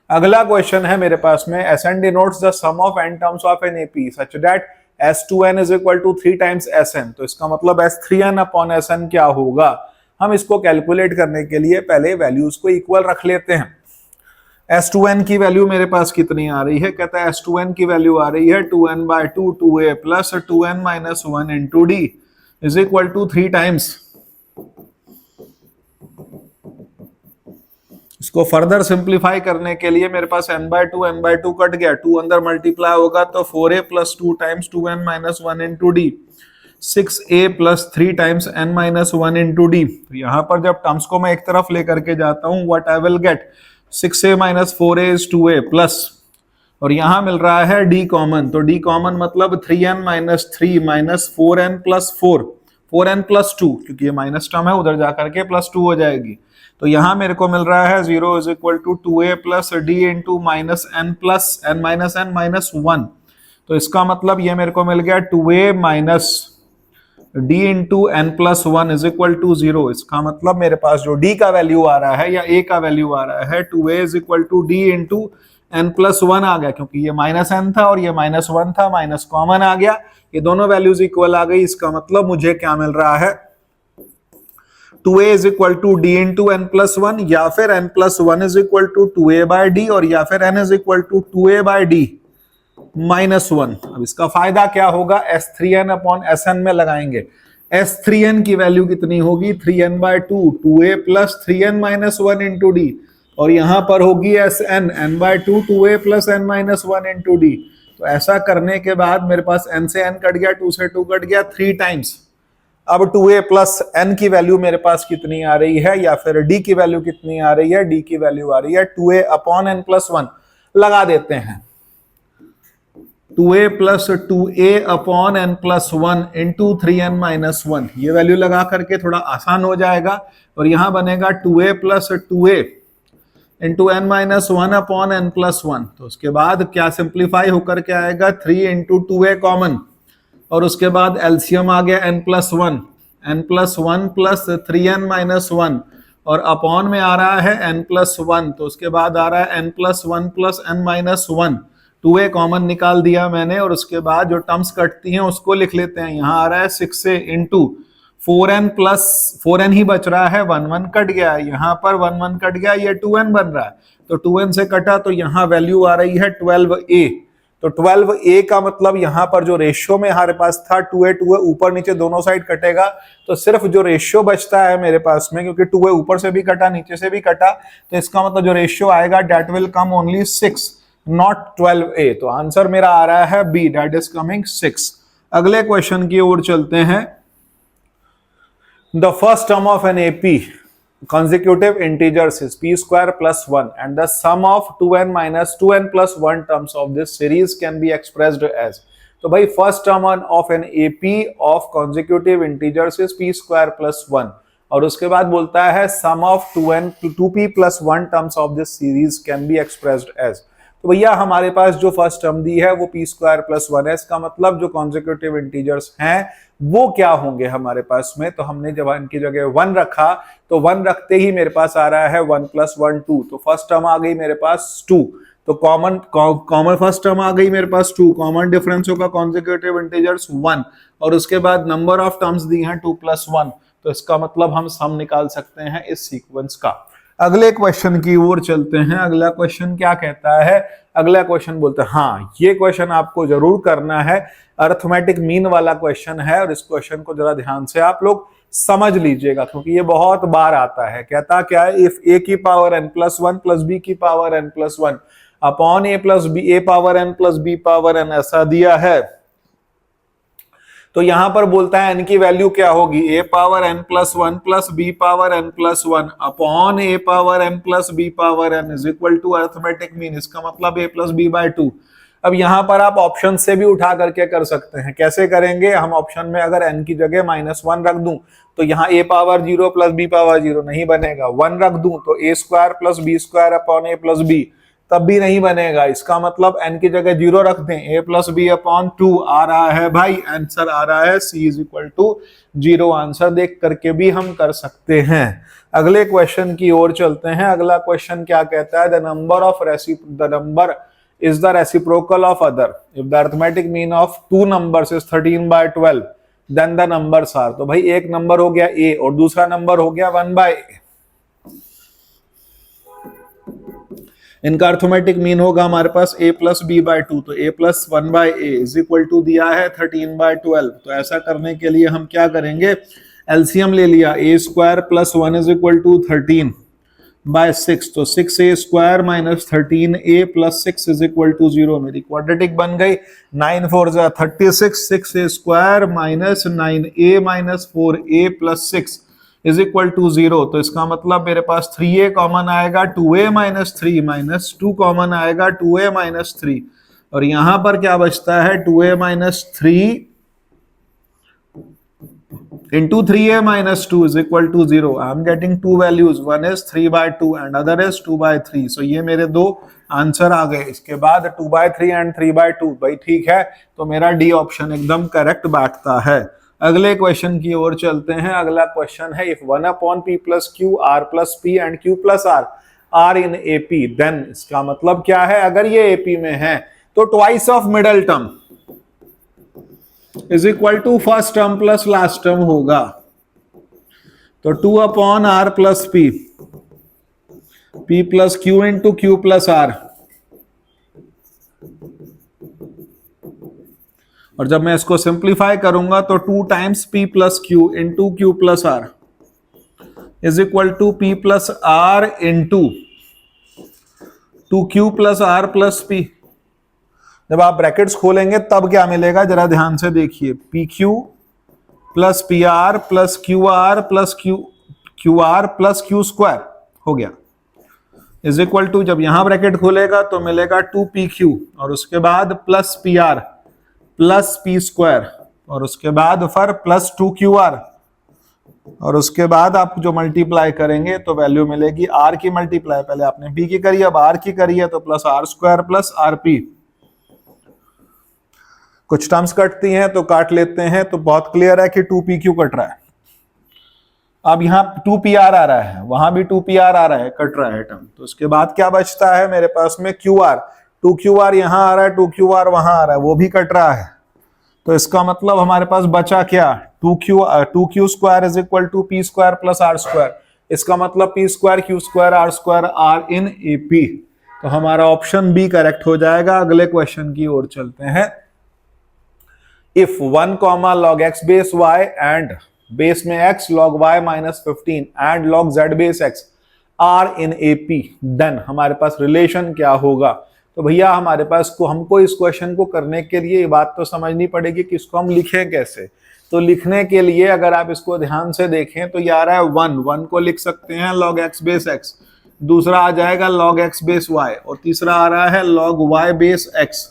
अगला क्वेश्चन है मेरे पास में Sn denotes the sum of n terms of an AP such that S2n is equal to 3 times Sn. तो इसका मतलब S3n upon Sn क्या होगा? हम इसको कैलकुलेट करने के लिए पहले वैल्यूज को इक्वल रख लेते हैं. S2n की वैल्यू मेरे पास कितनी आ रही है? कहता है S2n की वैल्यू आ रही है 2n/2 2a plus 2n minus 1 into d is equal to 3 times. इसको फर्दर सिंप्लीफाई करने के लिए मेरे पास n/2 कट गया, 2 अंदर मल्टीप्लाई होगा तो 4a plus 2 times 2n minus 1 into D, 6a plus 3 times n minus 1 into D. तो यहां पर जब टर्म्स को मैं एक तरफ लेकर के जाता हूं, what I will get? 6a minus 4a is 2a plus, और यहां मिल रहा है d कॉमन, तो d कॉमन मतलब 3n minus 3 minus 4n plus 4n plus 2, क्योंकि ये माइनस टर्म है उधर जाकर के प्लस 2 हो जाएगी. तो यहां मेरे को मिल रहा है 0 is equal to 2a plus d into minus n plus n minus 1. तो इसका मतलब ये मेरे को मिल गया 2a minus d into n plus 1 is equal to 0. इसका मतलब मेरे पास जो d का वैल्यू आ रहा है या a का वैल्यू आ रहा है 2a is equal to d into n plus 1 आ गया, क्योंकि ये माइनस n था और ये माइनस 1 था, माइनस कॉमन आ गया, ये दोनों वैल्यूज इक्वल आ गई. इसका मतलब मुझे क्या मिल रहा है? 2a is equal to d into n plus 1, या फिर n plus 1 is equal to 2a by d, और या फिर n is equal to 2a by d minus 1. अब इसका फायदा क्या होगा? S3n अपॉन Sn में लगाएंगे. S3n की वैल्यू कितनी होगी? 3n/2 2a plus 3n minus 1 into d, और यहां पर होगी Sn n/2 2a plus n minus 1 into D. तो ऐसा करने के बाद मेरे पास n से n कट गया, 2 से 2 कट गया, 3 टाइम्स. अब 2a प्लस n की वैल्यू मेरे पास कितनी आ रही है, या फिर d की वैल्यू कितनी आ रही है? d की वैल्यू आ रही है 2a अपॉन n प्लस 1. लगा देते हैं 2a plus 2a upon n plus 1 into 3n minus 1. ये वैल्यू लगा करके थोड़ा आसान हो जाएगा, और यहां बनेगा 2a plus 2a into n minus 1 upon n plus 1. तो उसके बाद क्या सिंप्लीफाई होकर के आएगा? 3 इंटू 2a कॉमन, और उसके बाद एलसीएम आ गया n plus 1 plus 3n minus 1, और अपॉन में आ रहा है n प्लस 1. तो उसके बाद आ रहा है n plus 1 plus n minus 1. 2a common निकाल दिया मैंने, और उसके बाद जो टर्म्स कटती हैं उसको लिख लेते हैं. यहाँ आ रहा है 6a into 4n plus 4n ही बच रहा है, 1 कट गया है, यहाँ पर 1 कट गया, ये 2n बन रहा है, तो 2n से कटा तो यहाँ वैल्यू आ रही है 12a. तो 12a का मतलब यहां पर जो रेशियो में हमारे पास था 2a ऊपर नीचे दोनों साइड कटेगा, तो सिर्फ जो रेशियो बचता है मेरे पास में, क्योंकि 2a ऊपर से भी कटा नीचे से भी कटा, तो इसका मतलब जो रेशियो आएगा that will come only 6 not 12a। तो आंसर मेरा आ रहा है बी, दैट इज कमिंग 6। अगले क्वेश्चन की ओर चलते हैं। The first term of an AP consecutive integers is p square plus 1 and the sum of 2n minus 2n plus 1 terms of this series can be expressed as। तो भाई first term of an AP of consecutive integers is p square plus 1 और उसके बाद बोलता है sum of 2p plus 1 terms of this series can be expressed as। तो भैया हमारे पास जो फर्स्ट टर्म दी है वो p स्क्वायर प्लस 1 है, इसका मतलब जो कॉन्जिक्यूटिव इंटीजर्स हैं वो क्या होंगे हमारे पास में। तो हमने जब इनकी जगह 1 रखा तो 1 रखते ही मेरे पास आ रहा है 1 प्लस 1 2, तो फर्स्ट टर्म आ गई मेरे पास 2, तो कॉमन फर्स्ट टर्म आ गई मेरे पास 2, कॉमन डिफरेंस होगा कॉन्जिक्यूटिव इंटीजर्स 1 और उसके बाद नंबर ऑफ टर्म्स दी हैं 2 प्लस 1, तो इसका मतलब हम सम निकाल सकते हैं इस सीक्वेंस का। अगले क्वेश्चन की ओर चलते हैं। अगला क्वेश्चन क्या कहता है? अगला क्वेश्चन बोलते हैं, हाँ ये क्वेश्चन आपको जरूर करना है, अरिथमेटिक मीन वाला क्वेश्चन है और इस क्वेश्चन को जरा ध्यान से आप लोग समझ लीजिएगा क्योंकि ये बहुत बार आता है। कहता क्या है, इफ a की power n plus 1 plus b की power n plus 1 upon a plus b, a power n plus b power n ऐसा दिया है, तो यहां पर बोलता है n की वैल्यू क्या होगी, a power n plus 1 plus b power n plus 1 upon a power n plus b power n is equal to arithmetic mean, इसका मतलब a प्लस b बाय 2। अब यहां पर आप ऑप्शन से भी उठा करके कर सकते हैं। कैसे करेंगे, हम ऑप्शन में अगर n की जगह -1 रख दूं तो यहाँ a power 0 plus b power 0 नहीं बनेगा, 1 रख दूं तो a square plus b square upon a plus b तब भी नहीं बनेगा। इसका मतलब n की जगह 0 रख दें, a प्लस बी अपॉन 2 आ रहा है भाई, आंसर आ रहा है c is equal to 0। Answer देख करके भी हम कर सकते हैं। अगले क्वेश्चन की ओर चलते हैं। अगला क्वेश्चन क्या कहता है, the number is the reciprocal of other if the arithmetic mean of two numbers is 13 by 12 then the numbers are। तो भाई एक नंबर हो गया a और दूसरा नंबर हो गया 1 by a, इनका अर्थमेटिक मीन होगा हमारे पास a प्लस बी बाय 2, तो a plus 1 by a is equal to दिया है 13 बाय 12। तो ऐसा करने के लिए हम क्या करेंगे, एलसीएम ले लिया, a square plus 1 is equal to 13 by 6, तो 6a square minus 13a plus 6 is equal to 0। मेरी क्वाड्रेटिक बन गई, 9 4 जा 36, 6a square minus 9a minus 4a plus 6 is equal to 0। तो इसका मतलब मेरे पास 3a कॉमन आएगा, 2a माइनस 3 माइनस 2 कॉमन आएगा 2a माइनस 3 और यहां पर क्या बचता है 2a minus 3 into 3a minus 2 is equal to 0. I am getting two values, one is 3 by 2 and other is 2 by 3. So ये मेरे दो आंसर आ गए। इसके बाद 2 by 3 and 3 by 2, भाई ठीक है, तो मेरा डी ऑप्शन एकदम करेक्ट बैठता है। अगले क्वेश्चन की ओर चलते हैं। अगला क्वेश्चन है, if 1 upon p plus q r plus p and q plus r are in AP then, इसका मतलब क्या है, अगर ये AP में है तो twice of middle term is equal to first term plus last term होगा। तो 2 upon r plus p plus q into q plus r, और जब मैं इसको सिंप्लीफाई करूंगा तो 2 times p plus q into q plus r is equal to p plus r into 2q plus r plus p। जब आप brackets खोलेंगे तब क्या मिलेगा, जरा ध्यान से देखिए, P Q plus P R plus Q R plus Q R plus Q square हो गया इज इक्वल टू, जब यहां ब्रैकेट खोलेगा तो मिलेगा 2pq और उसके बाद plus P R plus P square और उसके बाद फिर प्लस 2qr और उसके बाद आप जो मल्टीप्लाई करेंगे तो वैल्यू मिलेगी r की मल्टीप्लाई, पहले आपने p की करी अब r की करी है, तो plus r square plus rp। कुछ टर्म्स कटती हैं तो काट लेते हैं, तो बहुत क्लियर है कि 2pq कट रहा है। अब यहाँ 2pr आ रहा है, वहां भी 2pr आ रहा है, कट रहा है टर्म। तो उसके बाद क्या बचता है मेरे पास में qr, 2qr यहाँ आ रहा है, 2qr वहां आ रहा है, वो भी कट रहा है। तो इसका मतलब हमारे पास बचा क्या, 2q square is equal to p square plus r square. इसका मतलब p square q square r square are in AP। तो हमारा ऑप्शन बी करेक्ट हो जाएगा। अगले क्वेश्चन की ओर चलते हैं। If 1 log x base y and base में x log y -15 and log z base x are in AP, then हमारे पास रिलेशन क्या होगा। तो भैया हमारे पास हमको इस क्वेश्चन को करने के लिए ये बात तो समझनी पड़ेगी कि इसको हम लिखें कैसे। तो लिखने के लिए अगर आप इसको ध्यान से देखें तो ये आ रहा है 1 को लिख सकते हैं log x बेस x, दूसरा आ जाएगा log x बेस y और तीसरा आ रहा है log y बेस x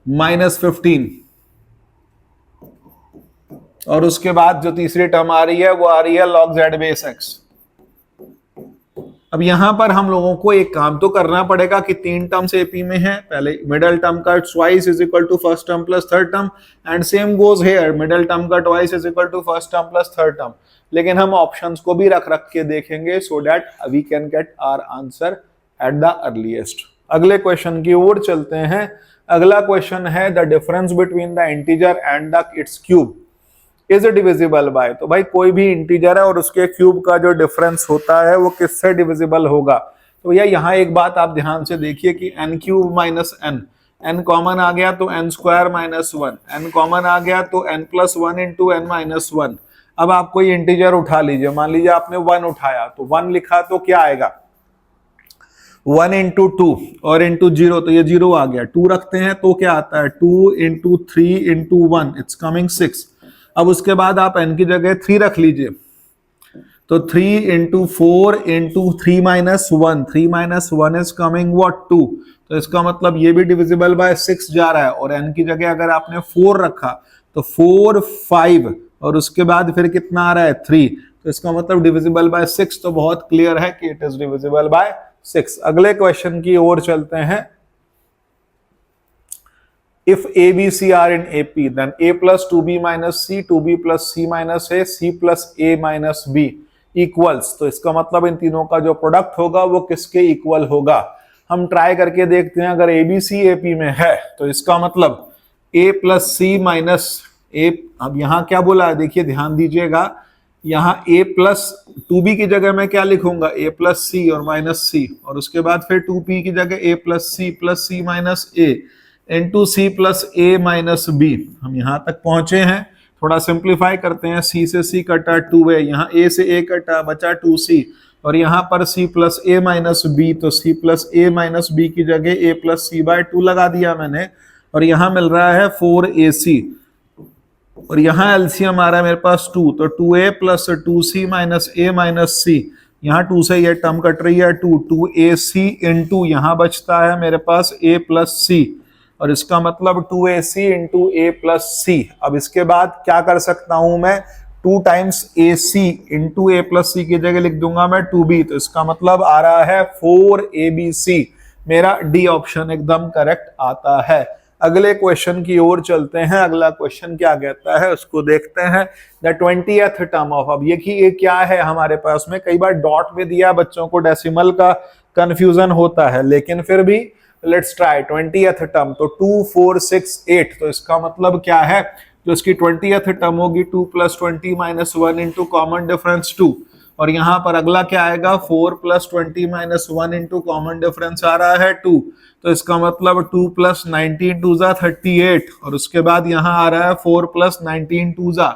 -15, और उसके बाद जो तीसरी टर्म आ रही है वो आ रही है log z बेस x। अब यहां पर हम लोगों को एक काम तो करना पड़ेगा कि 3 टर्म्स एपी में है। पहले मिडल टर्म का twice is equal to first term plus third term, and same goes here, middle term का twice is equal to first term plus third term. लेकिन हम ऑप्शंस को भी रख के देखेंगे so that we can get our answer at the earliest. अगले question की ओर चलते हैं। अगला क्वेश्चन है the difference between the integer and the its cube is divisible by. तो भाई कोई भी इंटीजर है और उसके क्यूब का जो डिफरेंस होता है वो किससे डिविजिबल होगा। तो भैया यहाँ एक बात आप ध्यान से देखिए कि n cube minus n common आ गया तो n square minus 1, n common आ गया तो n plus 1 into n minus 1। अब आप कोई इंटीजर उठा लीजिए, मान लीजिए आपने 1 उठाया तो 1 लिखा तो क्या आएगा 1 इंटू 2 और इंटू 0, तो ये 0 आ गया। 2 रखते हैं तो क्या आता है 2 इंटू 3 इंटू 1, इट्स कमिंग 6। अब उसके बाद आप n की जगह 3 रख लीजिए तो 3 into 4 into 3 minus 1, 3 minus 1 is coming what 2। तो इसका मतलब ये भी डिविजिबल बाय 6 जा रहा है, और n की जगह अगर आपने 4 रखा तो 4 5 और उसके बाद फिर कितना आ रहा है 3, तो इसका मतलब डिविजिबल बाय 6। तो बहुत क्लियर है कि इट इज डिविजिबल बाय 6। अगले क्वेश्चन की ओर चलते हैं। If A, B, C are in AP, then A plus 2B minus C, 2B plus C minus A, C plus A minus B equals, तो इसका मतलब इन तीनों का जो प्रोडक्ट होगा वो किसके इक्वल होगा। हम ट्राई करके देखते हैं। अगर ABC AP में है तो इसका मतलब A plus C minus A, अब यहाँ क्या बोला है देखिए ध्यान दीजिएगा, यहाँ A plus 2B की जगह मैं क्या लिखूंगा A plus C और माइनस C, और उसके बाद फिर 2P की जगह A plus C minus A into C plus A minus B. हम यहां तक पहुंचे हैं, थोड़ा सिंप्लीफाई करते हैं। सी से सी कटा 2a, यहाँ ए से ए कटा बचा 2c, और यहाँ पर c plus A minus B, तो c plus A minus B की जगह a प्लस सी बाय 2 लगा दिया मैंने, और यहाँ मिल रहा है 4ac, और यहाँ एलसीएम आ रहा है मेरे पास 2, तो 2a प्लस 2c माइनस ए माइनस सी, यहाँ 2 से ये टर्म कट रही है 2ac इंटू यहाँ बचता है मेरे पास a प्लस सी, और इसका मतलब 2ac इंटू a प्लस सी। अब इसके बाद क्या कर सकता हूं मैं 2 times ac into a plus c की जगह लिख दूंगा मैं 2b, तो इसका मतलब आ रहा है 4abc। मेरा डी ऑप्शन एकदम करेक्ट आता है। अगले क्वेश्चन की ओर चलते हैं। अगला क्वेश्चन क्या कहता है उसको देखते हैं। द 20th टर्म ऑफ, अब ये क्या है हमारे पास में, कई बार डॉट में दिया बच्चों को डेसिमल का कंफ्यूजन होता है, लेकिन फिर भी लेट्स ट्राई 20th टर्म, तो 2 4 6 8, तो इसका मतलब क्या है जो इसकी 20th टर्म होगी 2 plus 20 minus 1 into common difference 2, और यहाँ पर अगला क्या आएगा 4 plus 20 minus 1 into common difference आ रहा है 2, तो इसका मतलब 2 प्लस 19 2 जा 38, और उसके बाद यहाँ आ रहा है 4 प्लस 19 2 जा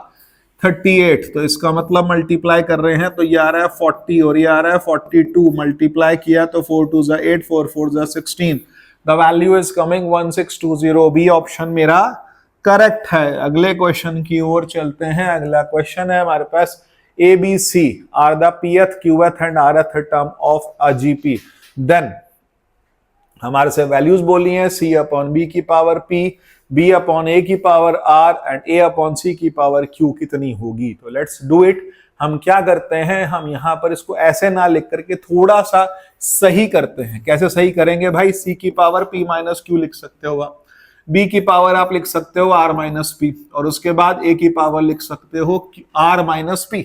38, तो इसका मतलब मल्टीप्लाई कर रहे हैं तो ये आ रहा है 40 और ये आ रहा है 42, मल्टीप्लाई किया तो 4 2 जा 8 4 4 जा 16, the value is coming 1620। B option मेरा करेक्ट है। अगले क्वेश्चन की ओर चलते हैं। अगला क्वेश्चन है हमारे पास a b c are the pth qth and rth term of a GP, then हमारे से वैल्यूज बोली हैं c अपॉन b की power p, b upon a की power r and a upon c की पावर q कितनी होगी। तो लेट्स डू इट। हम क्या करते हैं, हम यहाँ पर इसको ऐसे ना लिख करके थोड़ा सा सही करते हैं। कैसे सही करेंगे भाई, c की पावर p माइनस q लिख सकते हो आप, b की पावर आप लिख सकते हो r माइनस p, और उसके बाद a की पावर लिख सकते हो r माइनस p।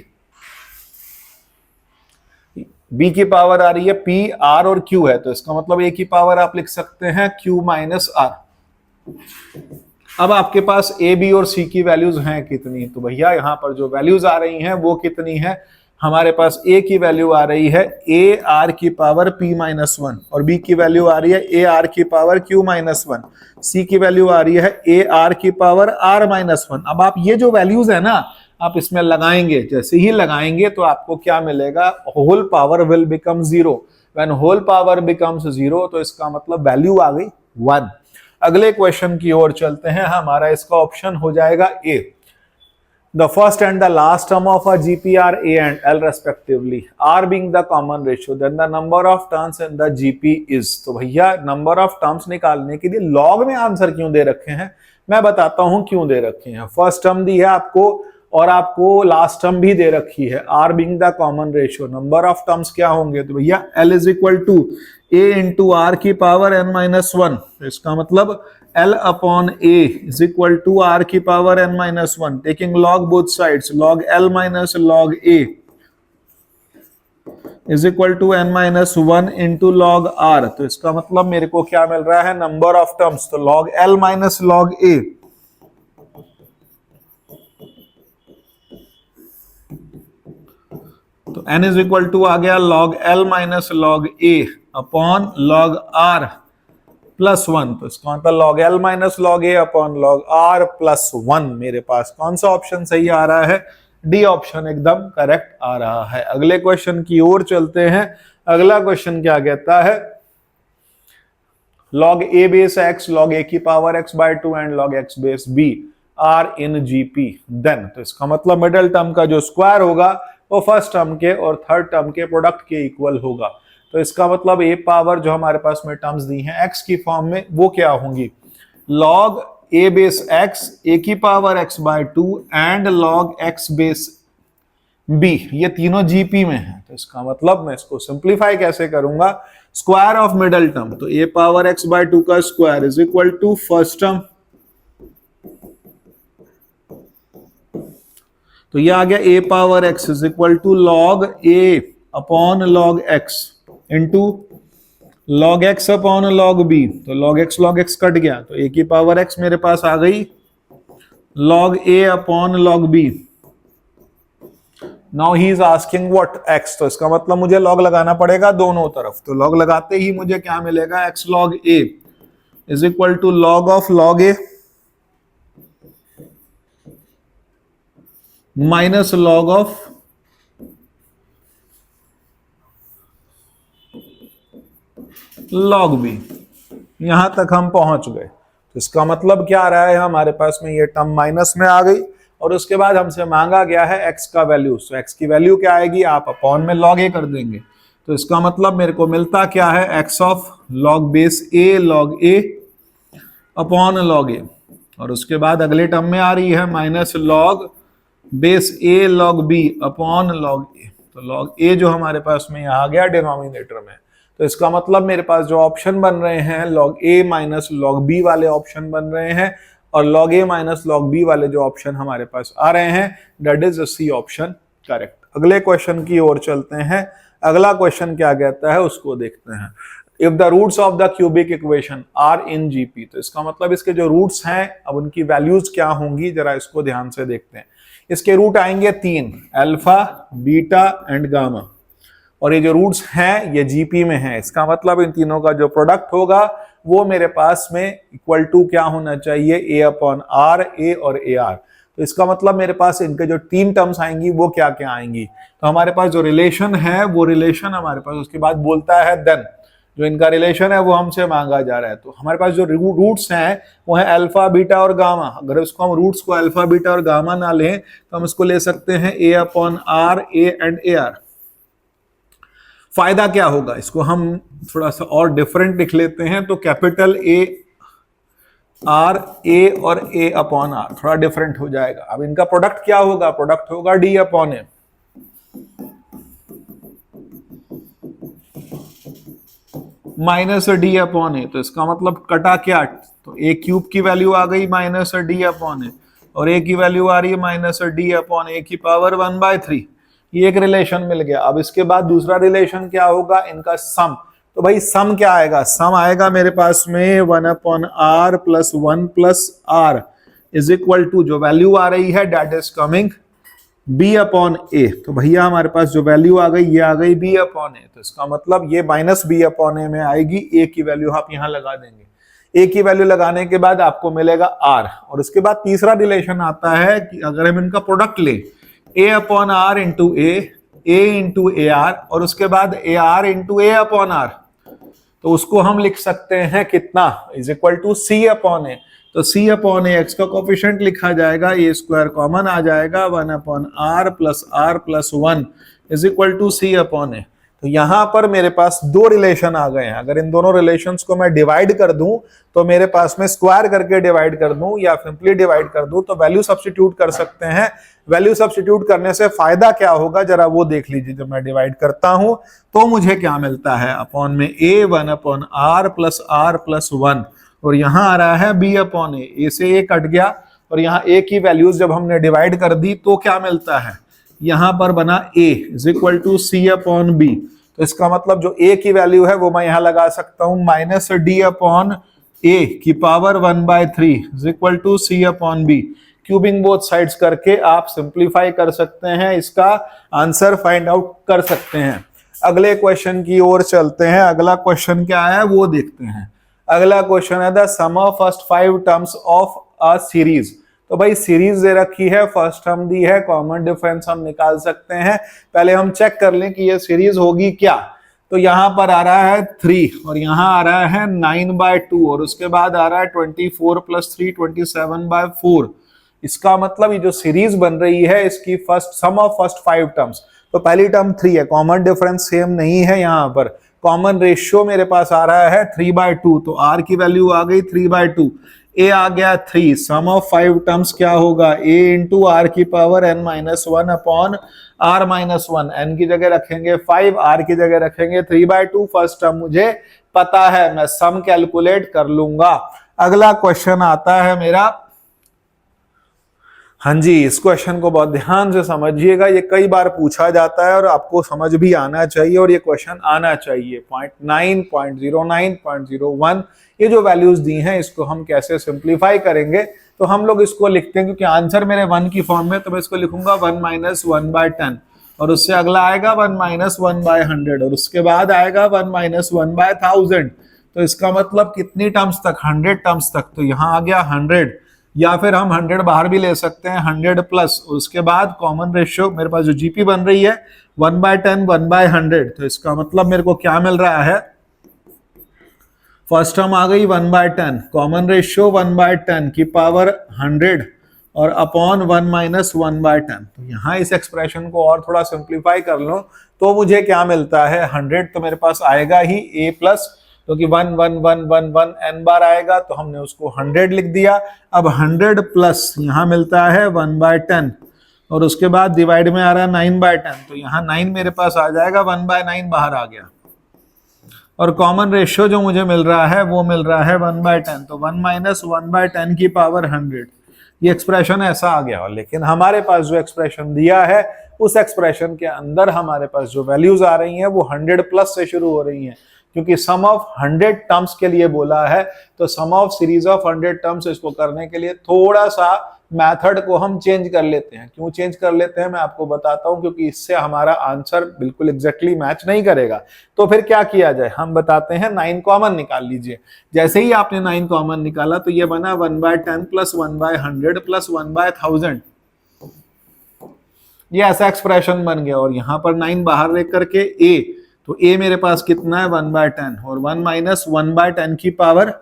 b की पावर आ रही है p, r और q है, तो इसका मतलब a की पावर आप लिख सकते हैं q माइनस r। अब आपके पास a b और c की वैल्यूज हैं कितनी, तो भैया यहाँ पर जो वैल्यूज आ रही हैं वो कितनी है, हमारे पास a की वैल्यू आ रही है a r की पावर p माइनस वन, और b की वैल्यू आ रही है a r की power q minus one, c की वैल्यू आ रही है a r की पावर r माइनस वन। अब आप ये जो वैल्यूज है ना, आप इसमें लगाएंगे, जैसे ही लगाएंगे तो आपको क्या मिलेगा, whole power will become zero. When whole power becomes zero तो इसका मतलब वैल्यू आ गई 1। अगले क्वेश्चन की ओर चलते हैं। हमारा इसका ऑप्शन हो जाएगा ए। The first and the last term of a GP are A and L respectively. R being the common ratio, then the number of terms in the GP is. तो भैया नंबर ऑफ टर्म्स निकालने के लिए log में answer क्यों दे रखे हैं, मैं बताता हूं क्यों दे रखे हैं। फर्स्ट टर्म दी है आपको और आपको लास्ट टर्म भी दे रखी है। R being the common ratio, number of terms क्या होंगे, तो भैया L is equal to A into R की पावर n माइनस वन। इसका मतलब L upon A is equal to R की power n minus 1, taking log both sides, log L minus log A is equal to n minus 1 into log R। तो इसका मतलब मेरे को क्या मिल रहा है, नंबर ऑफ टर्म्स, तो log L minus log A तो n is equal to आ गया log L minus log A upon log R plus one. तो इसका मतलब log L minus log A upon log R plus one. मेरे पास कौन सा option सही आ रहा है, डी ऑप्शन एकदम करेक्ट आ रहा है। अगले क्वेश्चन की ओर चलते हैं। अगला क्वेश्चन क्या कहता है, log A base x, log A की power x by 2 and log x base b are in GP, then. तो इसका मतलब मिडिल टर्म का जो स्क्वायर होगा वो फर्स्ट टर्म के और थर्ड टर्म के प्रोडक्ट के इक्वल होगा। तो इसका मतलब ए पावर जो हमारे पास में टर्म्स दी हैं x की फॉर्म में, वो क्या होंगी, log a base x, a की power x by 2 and log x base b, ये तीनों GP में है। तो इसका मतलब मैं इसको सिंप्लीफाई कैसे करूंगा, स्क्वायर ऑफ मिडल टर्म, तो a पावर x बाय 2 का square is equal to first term, तो ये आ गया a power x is equal to log a upon log x into log x upon log b। तो log x cut गया, तो a की power x मेरे पास आ गई log a upon log b। Now he is asking what x, तो इसका मतलब मुझे log लगाना पड़ेगा दोनों तरफ। तो log लगाते ही मुझे क्या मिलेगा, x log a is equal to log of log a minus log of log b। यहां तक हम पहुंच गए। तो इसका मतलब क्या आ रहा है, हमारे पास में ये टर्म माइनस में आ गई और उसके बाद हमसे मांगा गया है x का वैल्यू। तो x की वैल्यू क्या आएगी, आप अपॉन में log a कर देंगे। तो इसका मतलब मेरे को मिलता क्या है, x of log base a log a upon log a, और उसके बाद अगले टर्म में आ रही है minus log base a log b upon log a। तो log a जो हमारे पास में यहाँ आ गया डिनोमिनेटर में। तो इसका मतलब मेरे पास जो ऑप्शन बन रहे हैं log a minus log b वाले ऑप्शन बन रहे हैं, और log a minus log b वाले जो ऑप्शन हमारे पास आ रहे हैं, that is C option correct. अगले क्वेश्चन की ओर चलते हैं। अगला क्वेश्चन क्या कहता है उसको देखते हैं। If the roots of the cubic equation are in GP, तो इसका मतलब इसके जो रूट्स हैं अब उनकी वैल्यूज क्या होंगी, जरा इसको ध्यान से देखते हैं। इसके रूट आएंगे 3, अल्फा बीटा एंड गामा, और ये जो रूट्स हैं ये GP में है। इसका मतलब इन तीनों का जो प्रोडक्ट होगा वो मेरे पास में इक्वल टू क्या होना चाहिए, a अपॉन r, a और AR। तो इसका मतलब मेरे पास इनके जो 3 टर्म्स आएंगी वो क्या क्या आएंगी, तो हमारे पास जो रिलेशन है वो रिलेशन हमारे पास उसके बाद बोलता है देन, जो इनका रिलेशन है वो हमसे मांगा जा रहा है। तो हमारे पास जो रूट्स हैं वो है अल्फा बीटा और गामा। अगर इसको हम रूट्स को अल्फा बीटा और गामा ना लें तो हम इसको ले सकते हैं a upon r, a and AR। फायदा क्या होगा, इसको हम थोड़ा सा और डिफरेंट लिख लेते हैं। तो कैपिटल A R, A और A अपॉन R थोड़ा डिफरेंट हो जाएगा। अब इनका प्रोडक्ट क्या होगा, प्रोडक्ट होगा D upon A। Minus D upon A, तो इसका मतलब कटा क्या, तो A क्यूब की वैल्यू आ गई माइनस D अपॉन A, और A की वैल्यू आ रही है माइनस D अपॉन A की पावर 1/3। ये एक रिलेशन मिल गया। अब इसके बाद दूसरा रिलेशन क्या होगा, इनका सम। तो भाई सम क्या आएगा, सम आएगा मेरे पास में 1 upon r plus 1 plus r is equal to, जो वैल्यू आ रही है that is coming b upon a। तो भैया हमारे पास जो वैल्यू आ गई ये आ गई b अपॉन a। तो इसका मतलब ये माइनस b अपॉन a में आएगी, a की वैल्यू आप यहां लगा देंगे। a की वैल्यू लगाने के बाद आपको मिलेगा r, और उसके बाद तीसरा रिलेशन आता है कि अगर हम इनका प्रोडक्ट लें a upon r into a into AR, और उसके बाद AR into a upon r, तो उसको हम लिख सकते हैं कितना, is equal to c upon a। तो c अपॉन ए एक्स का कोफिशिएंट लिखा जाएगा, ए स्क्वायर कॉमन आ जाएगा, 1 upon r plus 1 is equal to c upon a. तो यहां पर मेरे पास दो रिलेशन आ गए हैं। अगर इन दोनों रिलेशंस को मैं डिवाइड कर दूं तो मेरे पास में स्क्वायर करके डिवाइड कर दूं या सिंपली डिवाइड कर दूं तो वैल्यू सब्स्टिट्यूट कर सकते हैं। वैल्यू सब्स्टिट्यूट करने से फायदा क्या होगा जरा वो देख लीजिए। जब मैं डिवाइड करता हूं तो मुझे क्या मिलता है, अपॉन में a 1 अपॉन r प्लस 1, और यहां आ रहा है b अपॉन ए से a कट गया, और यहां a की वैल्यूज जब हमने डिवाइड कर दी तो क्या मिलता है, यहां पर बना a is equal to c upon b। तो इसका मतलब जो a की वैल्यू है वो मैं यहां लगा सकता हूं माइनस d अपॉन a की power 1/3 is equal to c upon b। Cubing both sides करके आप सिंप्लीफाई कर सकते हैं, इसका आंसर फाइंड आउट कर सकते हैं। अगले क्वेश्चन की ओर चलते हैं। अगला क्वेश्चन क्या है वो देखते हैं। अगला क्वेश्चन है the sum of first 5 terms of a series. तो भाई सीरीज दे रखी है, फर्स्ट टर्म दी है, कॉमन डिफरेंस हम निकाल सकते हैं। पहले हम चेक कर लें कि ये सीरीज होगी क्या। तो यहां पर आ रहा है 3 और यहां आ रहा है 9/2 और उसके बाद आ रहा है 24 + 3 27/4। इसका मतलब ये जो सीरीज बन रही है इसकी first sum of first 5 terms, तो पहली टर्म 3 है, कॉमन डिफरेंस सेम नहीं है, यहाँ पर कॉमन रेशियो मेरे पास आ रहा है 3/2, तो r की वैल्यू आ गई 3/2, a आ गया 3, सम ऑफ 5 टर्म्स क्या होगा, a इंटू r की power n-1 upon r-1, n की जगह रखेंगे 5, r की जगह रखेंगे 3/2। फर्स्ट टर्म मुझे पता है, मैं सम कैलकुलेट कर लूंगा। अगला क्वेश्चन आता है मेरा, हाँ जी, इस क्वेश्चन को बहुत ध्यान से समझिएगा, ये कई बार पूछा जाता है और आपको समझ भी आना चाहिए और ये क्वेश्चन आना चाहिए। 0.9, 0.09, 0.01 ये जो वैल्यूज दी हैं इसको हम कैसे सिंप्लीफाई करेंगे, तो हम लोग इसको लिखते हैं, क्योंकि आंसर मेरे 1 की फॉर्म में, तो मैं इसको लिखूंगा 1 - 1/10 और उससे अगला आएगा 1 - 1/100 और उसके बाद आएगा 1 - 1/1000। तो इसका मतलब कितनी टर्म्स तक, 100 टर्म्स तक। तो यहाँ आ गया 100, या फिर हम 100 बाहर भी ले सकते हैं, 100 प्लस उसके बाद कॉमन रेशियो मेरे पास जो जीपी बन रही है 1/10 1/100। तो इसका मतलब मेरे को क्या मिल रहा है, फर्स्ट टर्म आ गई 1/10, कॉमन रेशियो 1/10 की पावर 100 और अपॉन 1 - 1/10। तो यहाँ इस एक्सप्रेशन को और थोड़ा सिंप्लीफाई कर लो तो मुझे क्या मिलता है, 100 तो मेरे पास आएगा ही a प्लस, क्योंकि 1 1 1 1 1 n बार आएगा तो हमने उसको 100 लिख दिया। अब 100 प्लस यहाँ मिलता है 1/10 और उसके बाद डिवाइड में आ रहा है 9/10, तो यहाँ 9 मेरे पास आ जाएगा, 1/9 बाहर आ गया और कॉमन रेशियो जो मुझे मिल रहा है वो मिल रहा है 1/10, तो 1 - 1/10 की पावर 100। ये एक्सप्रेशन ऐसा आ गया। लेकिन हमारे पास जो एक्सप्रेशन दिया है उस एक्सप्रेशन के अंदर हमारे पास जो वैल्यूज आ रही हैं वो 100 प्लस से शुरू हो रही हैं, क्योंकि सम ऑफ 100 टर्म्स के लिए बोला है। तो सम ऑफ सीरीज ऑफ 100 टर्म्स इसको करने के लिए थोड़ा सा मेथड को हम चेंज कर लेते हैं। क्यों चेंज कर लेते हैं मैं आपको बताता हूं, क्योंकि इससे हमारा आंसर बिल्कुल एग्जैक्टली मैच नहीं करेगा। तो फिर क्या किया जाए, हम बताते हैं 9 कॉमन निकाल लीजिए। जैसे ही आपने 9 कॉमन निकाला तो ये बना 1/10 प्लस 1/100 प्लस 1/1000, ये ऐसा एक्सप्रेशन बन गया। और यहां पर 9 बाहर लेकर करके a, तो a मेरे पास कितना है 1/10 और 1 - 1/10 की पावर,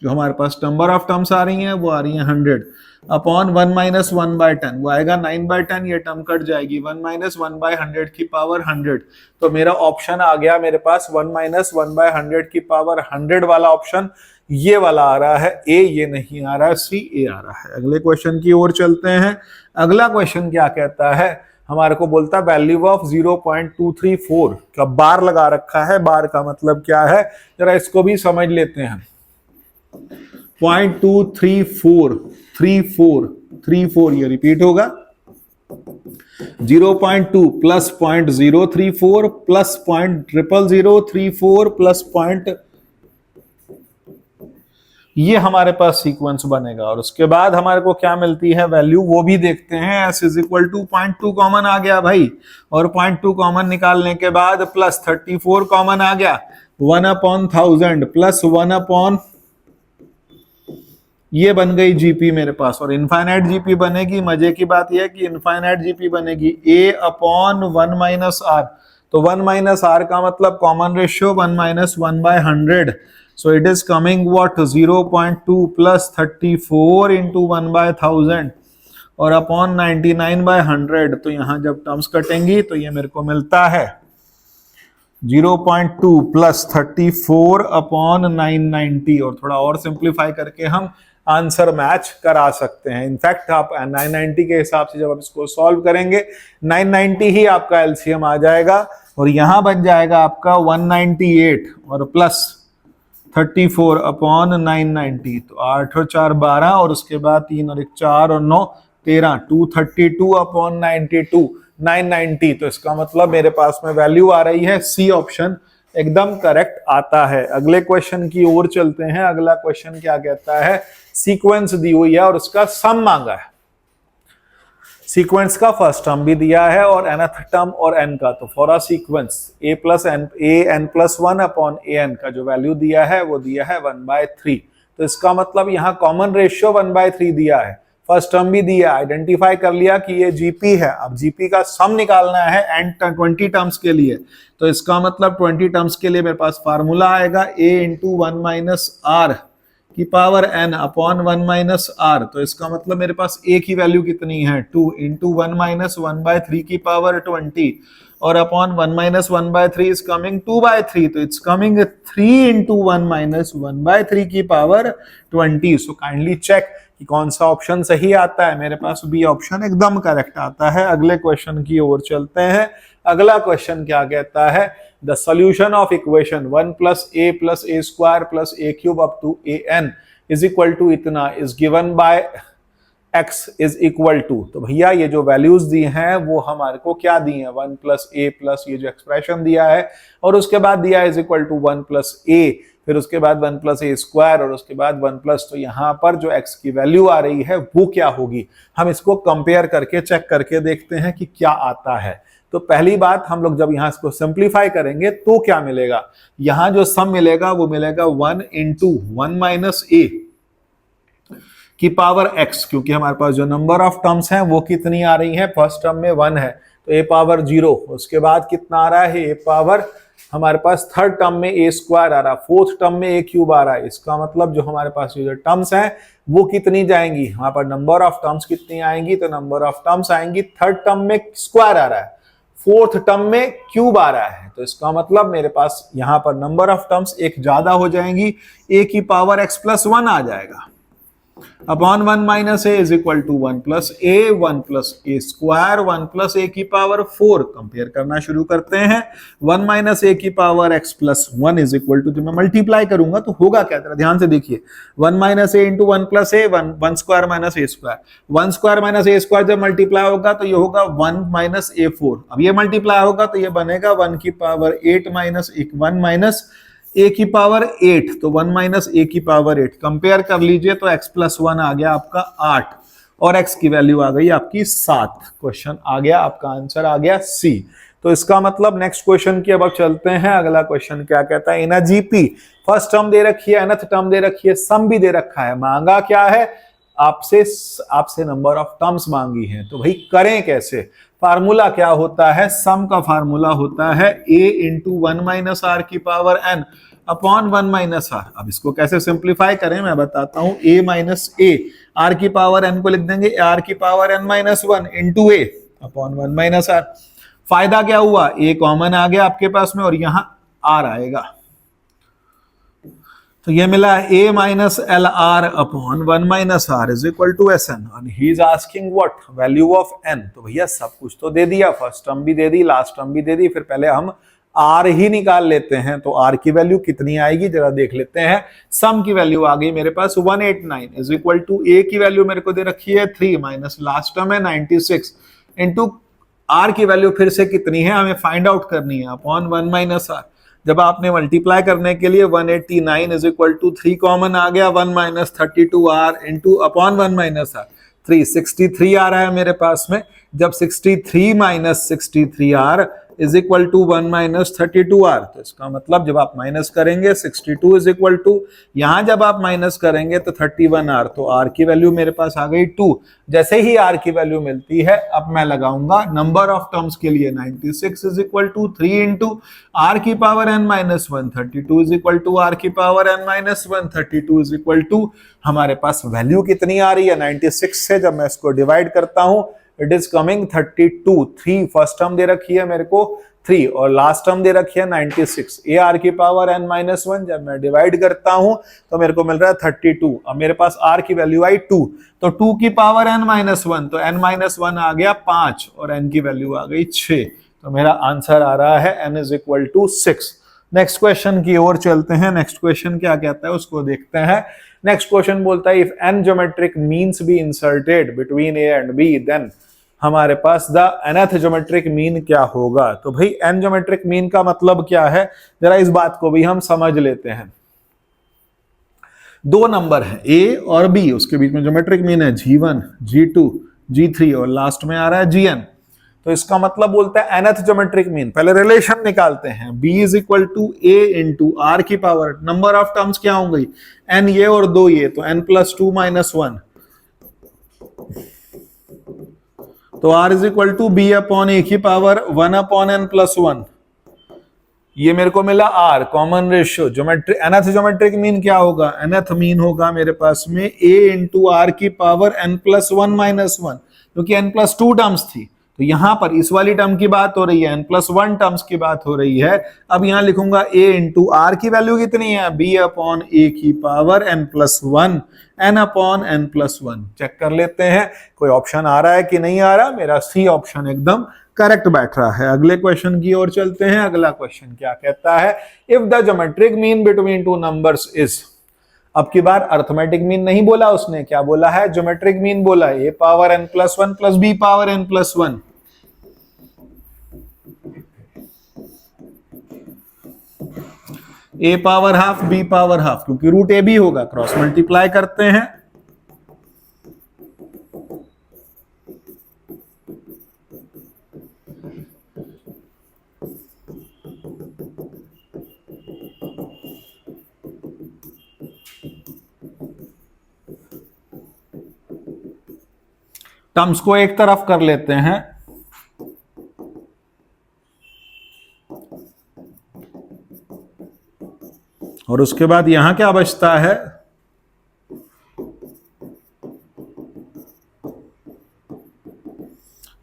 जो हमारे पास नंबर ऑफ टर्म्स आ रही हैं वो आ रही हैं 100 अपॉन 1 - 1/10, वो आएगा 9/10, ये टर्म कट जाएगी, 1 - 1/100 की पावर 100। तो मेरा ऑप्शन आ गया मेरे पास 1 - 1/100 की पावर 100 वाला ऑप्शन, ये वाला आ रहा है a, ये नहीं आ रहा है c, a आ रहा है। अगले क्वेश्चन की ओर चलते हैं। अगला क्वेश्चन क्या कहता है, हमारे को बोलता है वैल्यू ऑफ 0.234 का बार लगा रखा है। बार का मतलब क्या है, जरा इसको भी समझ लेते हैं। 0.234 ये रिपीट होगा, 0.2 प्लस 0.034 प्लस 0.00034 प्लस ये हमारे पास सीक्वेंस बनेगा। और उसके बाद हमारे को क्या मिलती है वैल्यू, वो भी देखते हैं। s is equal to 0.2 common आ गया भाई, और 0.2 कॉमन निकालने के बाद प्लस 34 कॉमन आ गया, 1/1000 प्लस 1 ये बन गई जीपी मेरे पास। और इनफाइनाइट जीपी बनेगी, मजे की बात यह है कि इनफाइनाइट जीपी बनेगी a/1 माइनस आर। तो 1 माइनस आर का मतलब common ratio 1 minus 1/100। So it is coming what 0.2 plus 34 into 1/1000 और अपॉन 99/100। तो यहां जब टर्म्स कटेंगी तो ये मेरे को मिलता है 0.2 प्लस 34 अपॉन 990। और थोड़ा और सिंप्लीफाई करके हम आंसर मैच करा सकते हैं। इनफैक्ट आप 990 के हिसाब से जब आप इसको सॉल्व करेंगे 990 ही आपका एलसीएम आ जाएगा, और यहां बन जाएगा आपका 198 और प्लस 34 अपॉन 990। तो 8 और 4 12 और उसके बाद 3 और 1 4 और 9 13, 232 अपॉन 92 990। तो इसका मतलब मेरे पास में वैल्यू आ रही है सी ऑप्शन एकदम करेक्ट आता है। अगले क्वेश्चन की ओर चलते हैं। अगला क्वेश्चन क्या कहता है, सीक्वेंस दी हुई है और उसका सम मांगा है। सीक्वेंस का फर्स्ट टर्म भी दिया है और nth टर्म और n का। तो for a sequence an+1 upon an का जो वैल्यू दिया है वो दिया है 1/3। तो इसका मतलब यहाँ कॉमन रेशियो 1/3 दिया है, फर्स्ट टर्म भी दिया, आइडेंटिफाई कर लिया कि ये जीपी है। अब जीपी का सम निकालना है एन 20 टर्म्स के लिए। तो इसका मतलब 20 टर्म्स के लिए मेरे पास फार्मूला आएगा a इंटू 1 माइनस आर की power n upon 1 minus r. तो इसका मतलब मेरे पास a की वैल्यू कितनी है 2 इंटू 1 माइनस 1/3 की पावर 20 और अपॉन 1 माइनस 1/3 इज कमिंग 2/3। तो इट्स कमिंग 3 इंटू 1 माइनस 1/3 की पावर 20। सो काइंडली चेक कि कौन सा ऑप्शन सही आता है। मेरे पास बी ऑप्शन एकदम करेक्ट आता है। अगले क्वेश्चन की ओर चलते हैं। अगला क्वेश्चन क्या कहता है, the solution of equation 1 plus a plus a square plus a cube up to a n is equal to इतना is given by x is equal to. तो भैया ये जो वैल्यूज दी हैं वो हमारे को क्या दी हैं, 1 प्लस ए प्लस ये जो एक्सप्रेशन दिया है और उसके बाद दिया है इज इक्वल टू 1 प्लस ए, फिर उसके बाद 1 प्लस ए स्क्वायर और उसके बाद 1 प्लस। तो यहाँ पर जो x की वैल्यू आ रही है वो क्या होगी, हम इसको कंपेयर करके चेक करके देखते हैं कि क्या आता है। तो पहली बात हम लोग जब यहाँ इसको सिंप्लीफाई करेंगे तो क्या मिलेगा, यहाँ जो सम मिलेगा वो मिलेगा 1 इंटू 1 माइनस ए की पावर x, क्योंकि हमारे पास जो नंबर ऑफ टर्म्स हैं वो कितनी आ रही है, फर्स्ट टर्म में 1 है तो a पावर 0, उसके बाद कितना आ रहा है a पावर, हमारे पास थर्ड टर्म में a स्क्वायर आ रहा है, फोर्थ टर्म में a क्यूब आ रहा है। इसका मतलब जो हमारे पास जो टर्म्स हैं वो कितनी जाएंगी, वहां पर नंबर ऑफ टर्म्स कितनी आएंगी, तो नंबर ऑफ टर्म्स आएंगी, थर्ड टर्म में स्क्वायर आ रहा है, फोर्थ टर्म में क्यूब आ रहा है। तो इसका मतलब मेरे पास यहाँ पर नंबर ऑफ टर्म्स एक ज्यादा हो जाएंगी, a की पावर x प्लस 1 आ जाएगा upon 1 minus a is equal to 1 plus a, 1 plus a square, 1 plus a की पावर 4। कंपेयर करना शुरू करते हैं। 1 माइनस ए की power x plus 1 is equal to, जब मैं मल्टीप्लाई करूंगा तो होगा क्या, जरा ध्यान से देखिए, 1 minus A into 1 plus a, 1 square minus A square, 1 square minus A square जब मल्टीप्लाई होगा तो ये होगा 1 माइनस ए 4। अब ये मल्टीप्लाई होगा तो ये बनेगा 1 की पावर 8 माइनस 1 माइनस a की पावर 8, तो 1 माइनस a की पावर 8 कंपेयर कर लीजिए तो x प्लस 1 आ गया आपका 8 और x की वैल्यू आ गई आपकी 7। क्वेश्चन आ गया, आपका आंसर आ गया C। तो इसका मतलब नेक्स्ट क्वेश्चन की अब चलते हैं। अगला क्वेश्चन क्या कहता है, इन अ जीपी फर्स्ट टर्म दे रखी है, nth टर्म दे रखी है, सम भी दे रखा है, मांगा क्या है, आपसे नंबर ऑफ टर्म्स मांगी है। तो भाई करें कैसे, फार्मूला क्या होता है, सम का फार्मूला होता है a इंटू 1 माइनस आर की power n upon 1 minus r. अब इसको कैसे सिंप्लीफाई करें मैं बताता हूं, a माइनस ए, आर की पावर n को लिख देंगे आर की power n minus 1 into a upon 1 minus r. फायदा क्या हुआ, a कॉमन आ गया आपके पास में और यहां r आएगा, तो ये मिला a minus l r upon 1 minus r is equal to s n. और he is asking what, value of n। तो भैया सब कुछ तो दे दिया, फर्स्ट टर्म भी दे दी, लास्ट टर्म भी दे दी, फिर पहले हम r ही निकाल लेते हैं। तो r की वैल्यू कितनी आएगी जरा देख लेते हैं। सम की वैल्यू आ गई मेरे पास 189 इज इक्वल टू a की वैल्यू मेरे को दे रखी है 3 माइनस लास्ट टर्म है 96 इंटू r की वैल्यू फिर से कितनी है हमें फाइंड आउट करनी है अपॉन 1 माइनस आर। जब आपने मल्टीप्लाई करने के लिए 189 इज इक्वल टू 3 कॉमन आ गया, 1 minus 32r into upon 1 minus r, 363 आ रहा है मेरे पास में। जब 63 minus 63r is equal to 1 minus 32r, तो इसका मतलब जब आप माइनस करेंगे 62 इज इक्वल टू, यहां जब आप माइनस करेंगे तो 31r, तो r की वैल्यू मेरे पास आ गई 2। जैसे ही r की वैल्यू मिलती है अब मैं लगाऊंगा नंबर ऑफ टर्म्स के लिए 96 is equal to 3 into r की power n minus 1, 32 is equal to r की power n minus 1, 32 is equal to, हमारे पास वैल्यू कितनी आ रही है 96 से जब मैं इसको डिवाइड करता हूं it is coming 32। 3 first term दे रखी है मेरे को 3 और लास्ट टर्म दे रखी है 96, ए आर की पावर n माइनस 1, जब मैं डिवाइड करता हूं तो मेरे को मिल रहा है 32। अब मेरे पास r की वैल्यू आई 2, तो 2 की पावर n माइनस 1, तो n माइनस 1 आ गया 5 और n की वैल्यू आ गई 6, तो मेरा आंसर आ रहा है n is equal to 6। Next question की ओर चलते हैं। नेक्स्ट क्वेश्चन क्या कहता है उसको देखते हैं। नेक्स्ट क्वेश्चन बोलता है if n geometric means be inserted between a and b then हमारे पास द nth ज्योमेट्रिक मीन क्या होगा। तो भाई n ज्योमेट्रिक मीन का मतलब क्या है, जरा इस बात को भी हम समझ लेते हैं। दो नंबर है a और b, उसके बीच में ज्योमेट्रिक मीन है g1, g2, g3 और लास्ट में आ रहा है gn। तो इसका मतलब बोलता है nth ज्योमेट्रिक मीन। पहले रिलेशन निकालते हैं, b is equal to a into r की पावर, नंबर ऑफ टर्म्स क्या होंगी n ये और 2 ये, तो n प्लस 2 माइनस 1, तो r is equal to b upon a की पावर 1 अपॉन n प्लस 1, ये मेरे को मिला r common ratio. Geometric nth geometric mean क्या होगा, nth मीन होगा मेरे पास में a इंटू आर की पावर n प्लस 1 माइनस 1, क्योंकि n प्लस 2 टर्म्स थी, तो यहां पर इस वाली टर्म की बात हो रही है, n प्लस 1 टर्म्स की बात हो रही है। अब यहां लिखूंगा a इंटू आर की वैल्यू कितनी है, b अपॉन a की power n plus 1, n upon n plus 1। Check कर लेते हैं कोई ऑप्शन आ रहा है कि नहीं आ रहा। मेरा सी ऑप्शन एकदम करेक्ट बैठ रहा है। अगले क्वेश्चन की ओर चलते हैं। अगला क्वेश्चन क्या कहता है, if the geometric mean between two numbers is, अब की बार अर्थमेटिक मीन नहीं बोला उसने, क्या बोला है, ज्योमेट्रिक मीन बोला है, a power n plus 1 plus b power n plus 1। a power half b power half, क्योंकि रूट a भी होगा, क्रॉस मल्टीप्लाई करते हैं, टर्म्स को एक तरफ कर लेते हैं, और उसके बाद यहां क्या बचता है,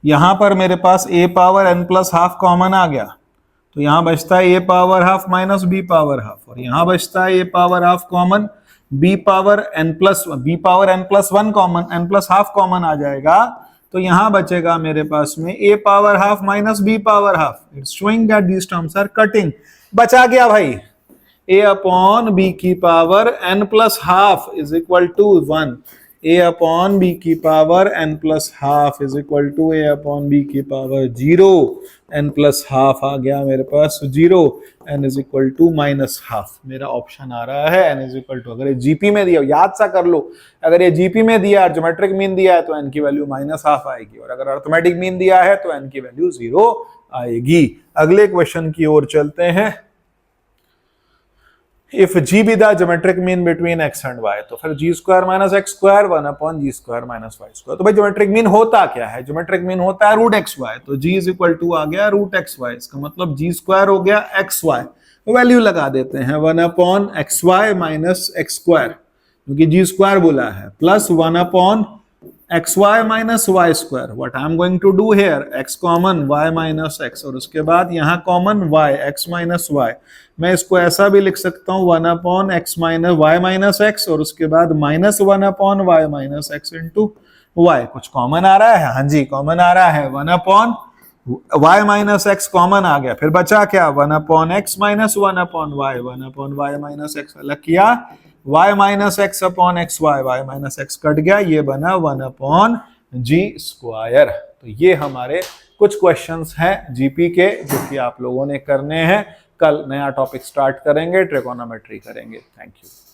यहां पर मेरे पास a power n plus half common आ गया, तो यहां बचता है a power half minus b power half, और यहां बचता है a power half common, b power n plus 1 common, n plus half common आ जाएगा, तो यहां बचेगा मेरे पास में a power half minus b power half. It's showing that these terms are cutting. बचा गया भाई a अपॉन b की power n plus half is equal to 1, a upon b की power n plus half is equal to a upon b की power 0, n plus half आ गया मेरे पास 0, n is equal to minus half. मेरा option आ रहा है n इज इक्वल टू, अगर ये जीपी में दिया, याद सा कर लो, अगर ये जीपी में दिया है, ज्योमेट्रिक मीन दिया है, तो n की वैल्यू माइनस हाफ आएगी, और अगर अर्थमेटिक मीन दिया है तो n की वैल्यू 0 आएगी। अगले क्वेश्चन की ओर चलते हैं। If g be the geometric mean between x and y, तो फिर g square minus x square 1 upon g square minus y square. तो भाई ज्योमेट्रिक मीन होता क्या है, ज्योमेट्रिक मीन होता है रूट एक्स वाई, तो g इज इक्वल टू आ गया रूट एक्स वाई, इसका मतलब g स्क्वायर हो गया एक्स वाई, तो वैल्यू लगा देते हैं 1 upon x y minus x square, क्योंकि g स्क्वायर बोला है, plus 1 upon x y minus y square. What I am going to do here, x common y minus x, और उसके बाद यहाँ common y, x minus y। मैं इसको ऐसा भी लिख सकता हूँ 1 upon x minus y minus x, और उसके बाद minus 1 upon y minus x into y. कुछ कॉमन आ रहा है, हाँ जी कॉमन आ रहा है, 1 upon y minus x common आ गया, फिर बचा क्या 1 upon x minus 1 upon y, 1 upon y minus x अलग किया, y minus x upon x y, y minus x cut गया, ये बना 1 अपॉन जी स्क्वायर। तो ये हमारे कुछ क्वेश्चंस हैं जीपी के जो कि आप लोगों ने करने हैं। कल नया टॉपिक स्टार्ट करेंगे, ट्रिगोनोमेट्री करेंगे। Thank you.